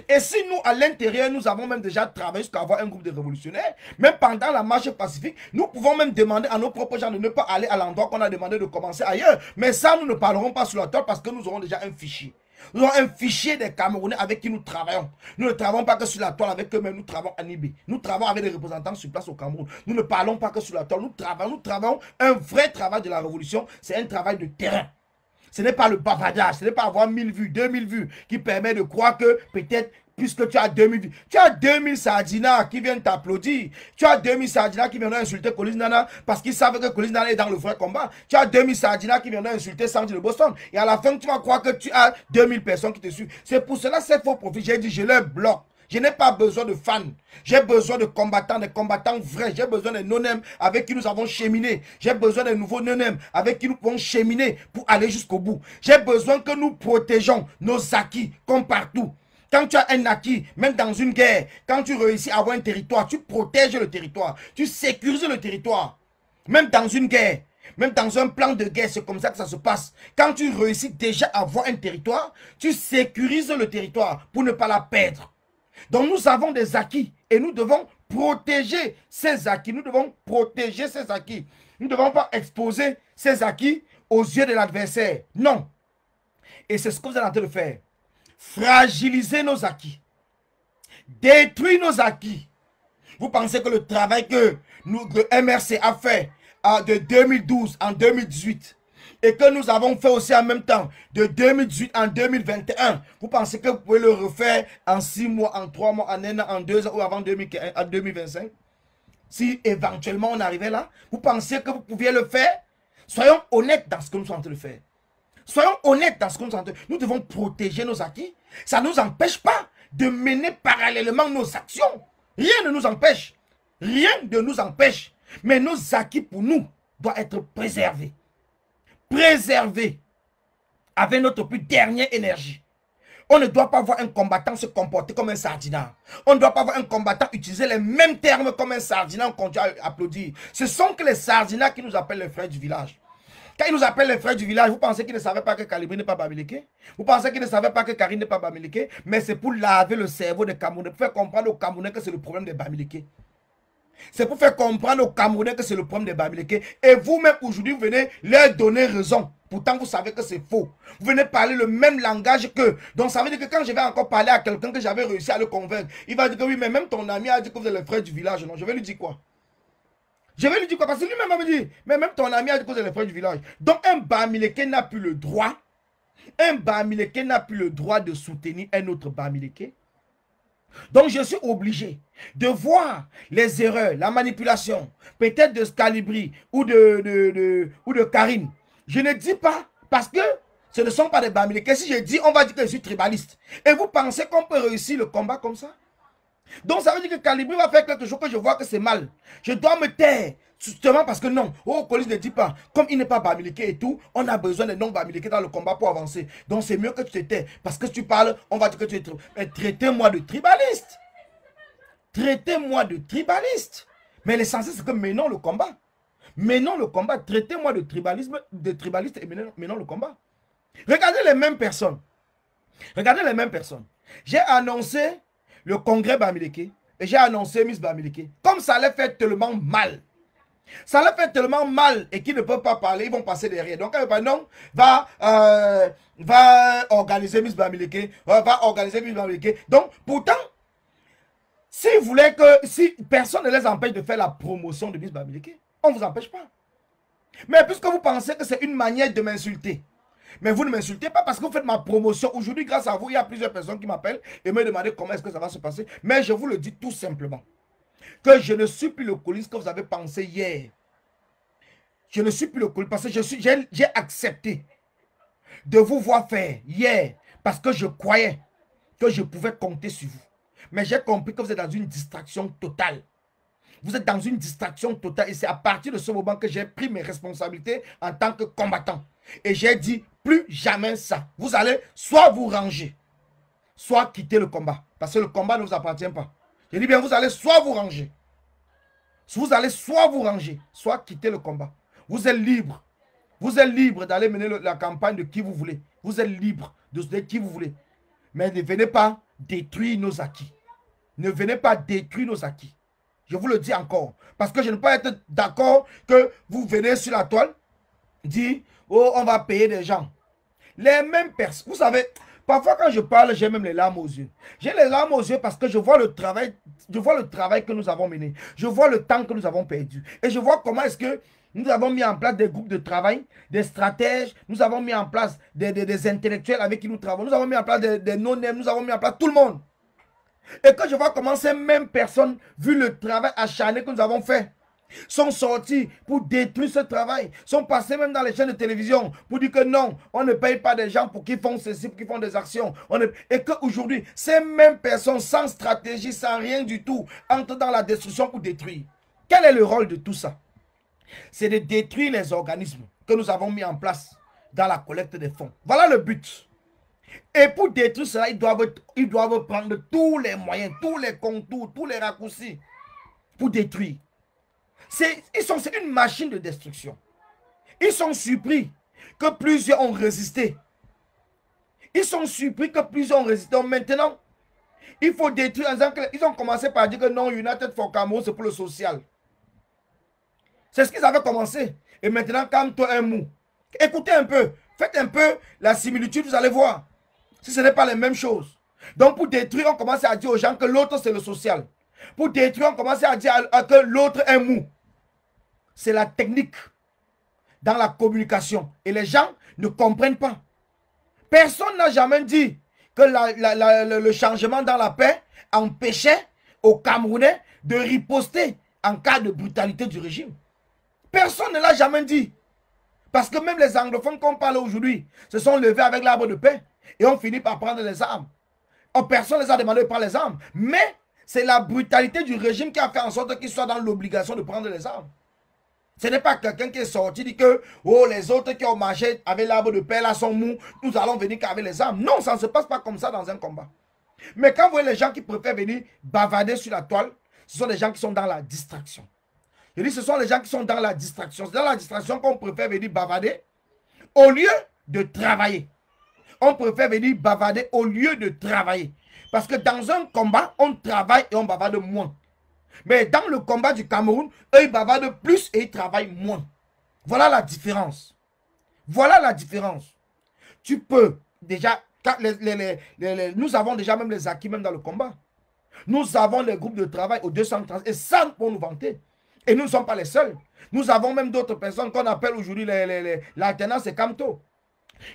B: Et si nous, à l'intérieur, nous avons même déjà travaillé jusqu'à avoir un groupe de révolutionnaires, même pendant la marche pacifique, nous pouvons même demander à nos propres gens de ne pas aller à l'endroit qu'on a demandé de commencer ailleurs. Mais ça, nous ne parlerons pas sur la toile parce que nous aurons déjà un fichier. Nous avons un fichier des Camerounais avec qui nous travaillons. Nous ne travaillons pas que sur la toile avec eux-mêmes, nous travaillons à Nibé. Nous travaillons avec des représentants sur place au Cameroun. Nous ne parlons pas que sur la toile, nous travaillons un vrai travail de la révolution. C'est un travail de terrain. Ce n'est pas le bavardage, ce n'est pas avoir 1000 vues, 2000 vues qui permet de croire que peut-être, puisque tu as 2000 vues, tu as 2000 Sardina qui viennent t'applaudir. Tu as 2000 Sardina qui viennent insulter Collins Nana parce qu'ils savent que Collins Nana est dans le vrai combat. Tu as 2000 Sardina qui viennent insulter Sandy de Boston. Et à la fin, tu vas croire que tu as 2000 personnes qui te suivent. C'est pour cela, c'est faux profit. J'ai dit, je les bloque. Je n'ai pas besoin de fans. J'ai besoin de combattants, des combattants vrais. J'ai besoin des non-nèmes avec qui nous avons cheminé. J'ai besoin des nouveaux non-nèmes avec qui nous pouvons cheminer pour aller jusqu'au bout. J'ai besoin que nous protégeons nos acquis comme partout. Quand tu as un acquis, même dans une guerre, quand tu réussis à avoir un territoire, tu protèges le territoire. Tu sécurises le territoire. Même dans une guerre. Même dans un plan de guerre, c'est comme ça que ça se passe. Quand tu réussis déjà à avoir un territoire, tu sécurises le territoire pour ne pas la perdre. Donc nous avons des acquis et nous devons protéger ces acquis. Nous devons protéger ces acquis. Nous ne devons pas exposer ces acquis aux yeux de l'adversaire. Non. Et c'est ce que vous êtes en train de faire. Fragiliser nos acquis. Détruire nos acquis. Vous pensez que le travail que le MRC a fait de 2012 en 2018 et que nous avons fait aussi en même temps de 2018 en 2021, vous pensez que vous pouvez le refaire en 6 mois, en 3 mois, en 1 an, en 2 ans ou avant 2025? Si éventuellement on arrivait là, vous pensez que vous pouviez le faire? Soyons honnêtes dans ce que nous sommes en train de faire. Soyons honnêtes dans ce que nous sommes en train de faire. Nous devons protéger nos acquis. Ça ne nous empêche pas de mener parallèlement nos actions. Rien ne nous empêche. Rien ne nous empêche. Mais nos acquis pour nous doivent être préservés. Préservés. Avec notre plus dernière énergie. On ne doit pas voir un combattant se comporter comme un sardinat. On ne doit pas voir un combattant utiliser les mêmes termes comme un sardinat. On continue à applaudir. Ce sont que les sardinats qui nous appellent les frères du village. Quand ils nous appellent les frères du village, vous pensez qu'ils ne savaient pas que Calibri n'est pas Bamileke? Vous pensez qu'ils ne savaient pas que Karine n'est pas Bamileke? Mais c'est pour laver le cerveau des Camerounais, pour faire comprendre aux Camerounais que c'est le problème des Bamileke. C'est pour faire comprendre aux Camerounais que c'est le problème des Bamileke. Et vous-même, aujourd'hui, vous venez leur donner raison. Pourtant, vous savez que c'est faux. Vous venez parler le même langage qu'eux. Donc, ça veut dire que quand je vais encore parler à quelqu'un que j'avais réussi à le convaincre, il va dire que oui, mais même ton ami a dit que vous êtes les frères du village. Non, je vais lui dire quoi? Je vais lui dire quoi? Parce que lui-même va me dire, mais même ton ami a dit que vous êtes les frères du village. Donc, un Bamileke n'a plus le droit. Un Bamileke n'a plus le droit de soutenir un autre Bamileke. Donc, je suis obligé de voir les erreurs, la manipulation, peut-être de Scalibri ou de Karine. Je ne dis pas parce que ce ne sont pas des Bamileke. Si je dis, on va dire que je suis tribaliste. Et vous pensez qu'on peut réussir le combat comme ça? Donc, ça veut dire que Calibri va faire quelque chose que je vois que c'est mal. Je dois me taire. Justement parce que non, Colis ne dit pas, comme il n'est pas Bamileke et tout, on a besoin de non-Bamileke dans le combat pour avancer. Donc c'est mieux que tu te tais. Parce que si tu parles, on va dire que tu es... Mais traitez-moi de tribaliste. Traitez-moi de tribaliste. Mais l'essentiel, c'est que menons le combat. Menons le combat. Traitez-moi de tribaliste et menons le combat. Regardez les mêmes personnes. Regardez les mêmes personnes. J'ai annoncé le congrès Bamileke et j'ai annoncé Miss Bamileke. Comme ça allait faire tellement mal. Ça leur fait tellement mal et qu'ils ne peuvent pas parler, ils vont passer derrière. Donc, non, va organiser Miss Bamileke, va organiser Miss Bamileke. Donc, pourtant, si vous voulez que, si personne ne les empêche de faire la promotion de Miss Bamileke, on ne vous empêche pas. Mais puisque vous pensez que c'est une manière de m'insulter, mais vous ne m'insultez pas parce que vous faites ma promotion. Aujourd'hui, grâce à vous, il y a plusieurs personnes qui m'appellent et me demandent comment est-ce que ça va se passer. Mais je vous le dis tout simplement. Que je ne suis plus le Colis que vous avez pensé hier. Je ne suis plus le Colis parce que j'ai accepté de vous voir faire hier parce que je croyais que je pouvais compter sur vous. Mais j'ai compris que vous êtes dans une distraction totale. Vous êtes dans une distraction totale et c'est à partir de ce moment que j'ai pris mes responsabilités en tant que combattant. Et j'ai dit plus jamais ça. Vous allez soit vous ranger, soit quitter le combat. Parce que le combat ne vous appartient pas. Je dis bien, vous allez soit vous ranger. Vous allez soit vous ranger, soit quitter le combat. Vous êtes libre. Vous êtes libre d'aller mener la campagne de qui vous voulez. Vous êtes libre de qui vous voulez. Mais ne venez pas détruire nos acquis. Ne venez pas détruire nos acquis. Je vous le dis encore. Parce que je ne peux pas être d'accord que vous venez sur la toile, dire, oh, on va payer des gens. Les mêmes personnes. Vous savez, parfois quand je parle, j'ai même les larmes aux yeux. J'ai les larmes aux yeux parce que je vois le travail que nous avons mené. Je vois le temps que nous avons perdu. Et je vois comment est-ce que nous avons mis en place des groupes de travail, des stratèges, nous avons mis en place des intellectuels avec qui nous travaillons, nous avons mis en place des non-nèmes, nous avons mis en place tout le monde. Et quand je vois comment ces mêmes personnes, vu le travail acharné que nous avons fait, sont sortis pour détruire ce travail, sont passés même dans les chaînes de télévision pour dire que non, on ne paye pas des gens pour qu'ils font ceci, pour qu'ils font des actions. Et qu'aujourd'hui, ces mêmes personnes sans stratégie, sans rien du tout, entrent dans la destruction pour détruire. Quel est le rôle de tout ça? C'est de détruire les organismes que nous avons mis en place dans la collecte des fonds. Voilà le but. Et pour détruire cela, ils doivent prendre tous les moyens, tous les contours, tous les raccourcis pour détruire. C'est une machine de destruction. Ils sont surpris que plusieurs ont résisté. Ils sont surpris que plusieurs ont résisté. Donc maintenant, il faut détruire. Ils ont commencé par dire que non, United for Cameroun, c'est pour le social. C'est ce qu'ils avaient commencé. Et maintenant, calme-toi un mou. Écoutez un peu. Faites un peu la similitude, vous allez voir. Si ce n'est pas les mêmes choses. Donc pour détruire, on commence à dire aux gens que l'autre, c'est le social. Pour détruire, on commence à dire que l'autre est mou. C'est la technique dans la communication. Et les gens ne comprennent pas. Personne n'a jamais dit que le changement dans la paix empêchait aux Camerounais de riposter en cas de brutalité du régime. Personne ne l'a jamais dit. Parce que même les anglophones qu'on parle aujourd'hui se sont levés avec l'arbre de paix et ont fini par prendre les armes. Personne ne les a demandé de prendre les armes. Mais c'est la brutalité du régime qui a fait en sorte qu'ils soient dans l'obligation de prendre les armes. Ce n'est pas quelqu'un qui est sorti, dit que oh, les autres qui ont marché avec l'arbre de paix là sont mous, nous allons venir qu'avec les armes. Non, ça ne se passe pas comme ça dans un combat. Mais quand vous voyez les gens qui préfèrent venir bavader sur la toile, ce sont les gens qui sont dans la distraction. Je dis, ce sont les gens qui sont dans la distraction. C'est dans la distraction qu'on préfère venir bavader au lieu de travailler. On préfère venir bavader au lieu de travailler. Parce que dans un combat, on travaille et on bavade moins. Mais dans le combat du Cameroun, eux, ils bavardent plus et ils travaillent moins. Voilà la différence. Voilà la différence. Tu peux déjà... nous avons déjà même les acquis même dans le combat. Nous avons les groupes de travail aux 230 et ça pour nous vanter. Et nous ne sommes pas les seuls. Nous avons même d'autres personnes qu'on appelle aujourd'hui l'alternance et Camto.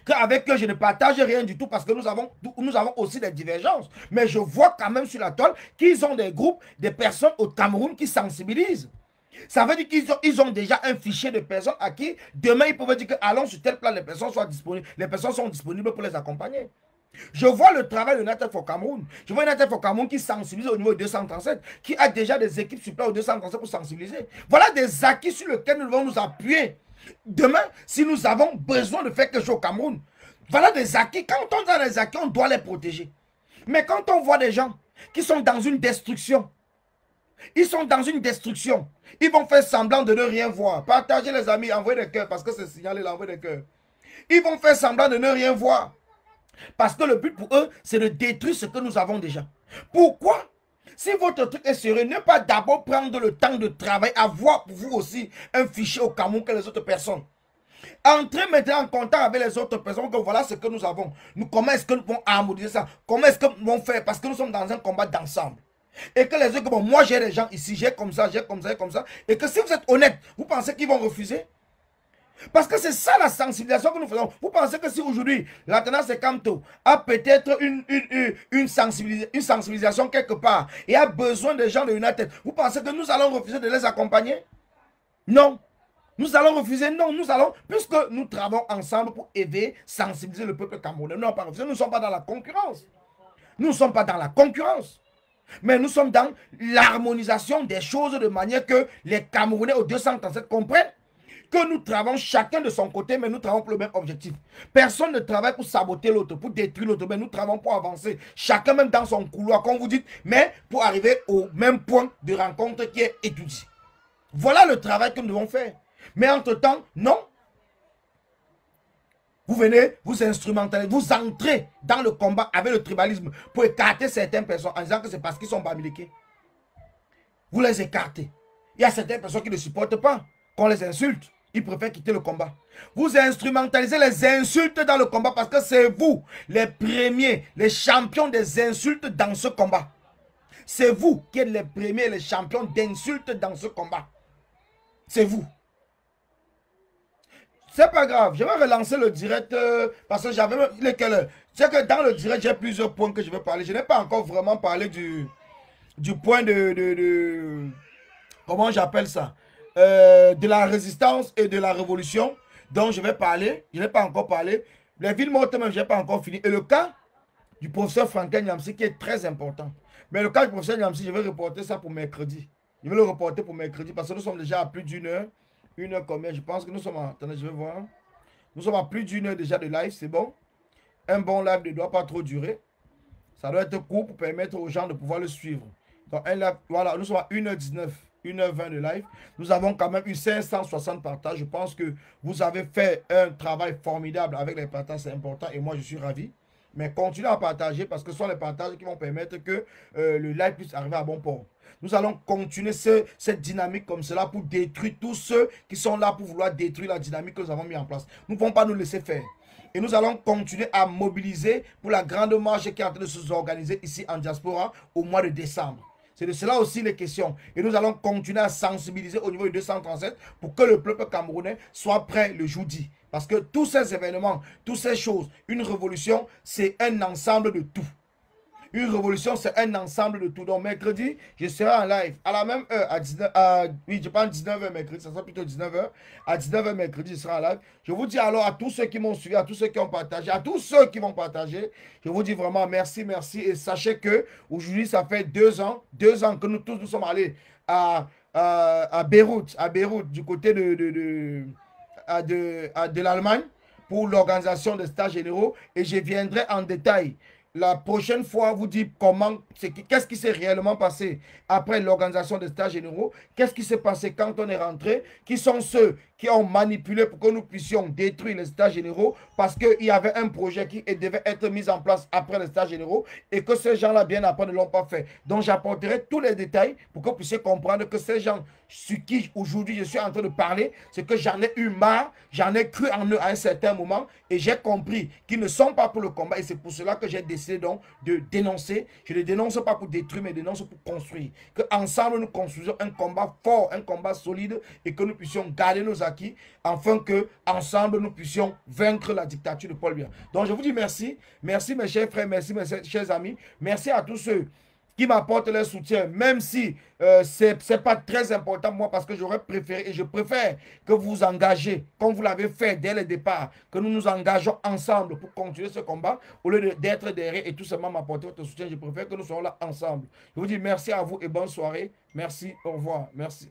B: Qu'avec eux, je ne partage rien du tout parce que nous avons aussi des divergences. Mais je vois quand même sur la toile qu'ils ont des groupes, des personnes au Cameroun qui sensibilisent. Ça veut dire qu'ils ont déjà un fichier de personnes à qui demain ils peuvent dire que allons sur tel plan, les personnes soient disponibles. Les personnes sont disponibles pour les accompagner. Je vois le travail de United for Cameroun. Je vois United for Cameroun qui sensibilise au niveau 237, qui a déjà des équipes sur place au 237 pour sensibiliser. Voilà des acquis sur lesquels nous devons nous appuyer. Demain, si nous avons besoin de faire quelque chose au Cameroun, voilà des acquis. Quand on a des acquis, on doit les protéger. Mais quand on voit des gens qui sont dans une destruction, ils sont dans une destruction, ils vont faire semblant de ne rien voir. Partagez les amis, envoyez des cœurs parce que c'est signalé, envoyez des cœurs. Ils vont faire semblant de ne rien voir. Parce que le but pour eux, c'est de détruire ce que nous avons déjà. Pourquoi? Si votre truc est sérieux, ne pas d'abord prendre le temps de travailler, avoir pour vous aussi un fichier au Cameroun que les autres personnes. Entrez maintenant en contact avec les autres personnes, que voilà ce que nous avons. Comment est-ce que nous pouvons harmoniser ça? Comment est-ce que nous pouvons faire? Parce que nous sommes dans un combat d'ensemble. Et que les autres, bon, moi j'ai des gens ici, j'ai comme ça, j'ai comme ça, j'ai comme ça. Et que si vous êtes honnête, vous pensez qu'ils vont refuser? Parce que c'est ça la sensibilisation que nous faisons. Vous pensez que si aujourd'hui, la tendance c'est Camto a peut-être une sensibilisation quelque part et a besoin des gens de United, vous pensez que nous allons refuser de les accompagner? Non. Nous allons refuser, non, nous allons, puisque nous travaillons ensemble pour éveiller, sensibiliser le peuple camerounais. Nous n'allons pas refuser, nous ne sommes pas dans la concurrence. Nous ne sommes pas dans la concurrence. Mais nous sommes dans l'harmonisation des choses de manière que les Camerounais au 237 comprennent que nous travaillons chacun de son côté, mais nous travaillons pour le même objectif. Personne ne travaille pour saboter l'autre, pour détruire l'autre, mais nous travaillons pour avancer. Chacun même dans son couloir, comme vous dites, mais pour arriver au même point de rencontre qui est étudié. Voilà le travail que nous devons faire. Mais entre-temps, non. Vous venez, vous instrumentalisez, vous entrez dans le combat avec le tribalisme pour écarter certaines personnes en disant que c'est parce qu'ils sont bamiliqués. Vous les écartez. Il y a certaines personnes qui ne supportent pas qu'on les insulte. Ils préfèrent quitter le combat. Vous instrumentalisez les insultes dans le combat parce que c'est vous, les premiers, les champions des insultes dans ce combat. C'est vous qui êtes les premiers, les champions d'insultes dans ce combat. C'est vous. C'est pas grave, je vais relancer le direct parce que j'avais... C'est que dans le direct, j'ai plusieurs points que je vais parler. Je n'ai pas encore vraiment parlé du point de comment j'appelle ça? De la résistance et de la révolution dont je vais parler. Je n'ai pas encore parlé. Les villes mortes même, je n'ai pas encore fini. Et le cas du professeur Franklin Nyamsi qui est très important. Mais le cas du professeur Nyamsi, je vais reporter ça pour mercredi. Je vais le reporter pour mercredi parce que nous sommes déjà à plus d'une heure. Une heure combien? Je pense que nous sommes à... Attendez, je vais voir. Nous sommes à plus d'une heure déjà de live, c'est bon. Un bon live ne doit pas trop durer. Ça doit être court pour permettre aux gens de pouvoir le suivre. Donc un live, voilà, nous sommes à 1h19. 1h20 de live. Nous avons quand même eu 560 partages. Je pense que vous avez fait un travail formidable avec les partages, c'est important et moi je suis ravi. Mais continuez à partager parce que ce sont les partages qui vont permettre que le live puisse arriver à bon port. Nous allons continuer cette dynamique comme cela pour détruire tous ceux qui sont là pour vouloir détruire la dynamique que nous avons mis en place. Nous ne pouvons pas nous laisser faire. Et nous allons continuer à mobiliser pour la grande marche qui est en train de se organiser ici en diaspora au mois de décembre. C'est de cela aussi les questions. Et nous allons continuer à sensibiliser au niveau du 237 pour que le peuple camerounais soit prêt le jour dit. Parce que tous ces événements, toutes ces choses, une révolution, c'est un ensemble de tout. Une révolution, c'est un ensemble de tout. Donc, mercredi, je serai en live à la même heure, oui, je pense 19h mercredi, ça sera plutôt 19h. À 19h mercredi, je serai en live. Je vous dis alors à tous ceux qui m'ont suivi, à tous ceux qui ont partagé, à tous ceux qui vont partager, je vous dis vraiment merci, merci. Et sachez que aujourd'hui, ça fait 2 ans que nous tous nous sommes allés à Beyrouth, du côté de l'Allemagne pour l'organisation des stages généraux. Et je viendrai en détail la prochaine fois vous dire comment, qu'est-ce qui s'est réellement passé après l'organisation des stages généraux, qu'est-ce qui s'est passé quand on est rentré, qui sont ceux qui ont manipulé pour que nous puissions détruire les stages généraux parce qu'il y avait un projet qui devait être mis en place après les stages généraux et que ces gens-là, bien après, ne l'ont pas fait. Donc, j'apporterai tous les détails pour que vous puissiez comprendre que ces gens sur qui aujourd'hui je suis en train de parler, c'est que j'en ai eu marre, j'en ai cru en eux à un certain moment et j'ai compris qu'ils ne sont pas pour le combat et c'est pour cela que j'ai décidé donc de dénoncer. Je ne dénonce pas pour détruire, mais je dénonce pour construire. Qu'ensemble nous construisons un combat fort, un combat solide et que nous puissions garder nos acquis afin que ensemble nous puissions vaincre la dictature de Paul Biya. Donc je vous dis merci, merci mes chers frères, merci mes chers amis, merci à tous ceux qui m'apportent leur soutien, même si c'est pas très important pour moi parce que j'aurais préféré et je préfère que vous vous engagez comme vous l'avez fait dès le départ, que nous nous engageons ensemble pour continuer ce combat au lieu d'être derrière et tout simplement m'apporter votre soutien. Je préfère que nous soyons là ensemble. Je vous dis merci à vous et bonne soirée. Merci, au revoir, merci.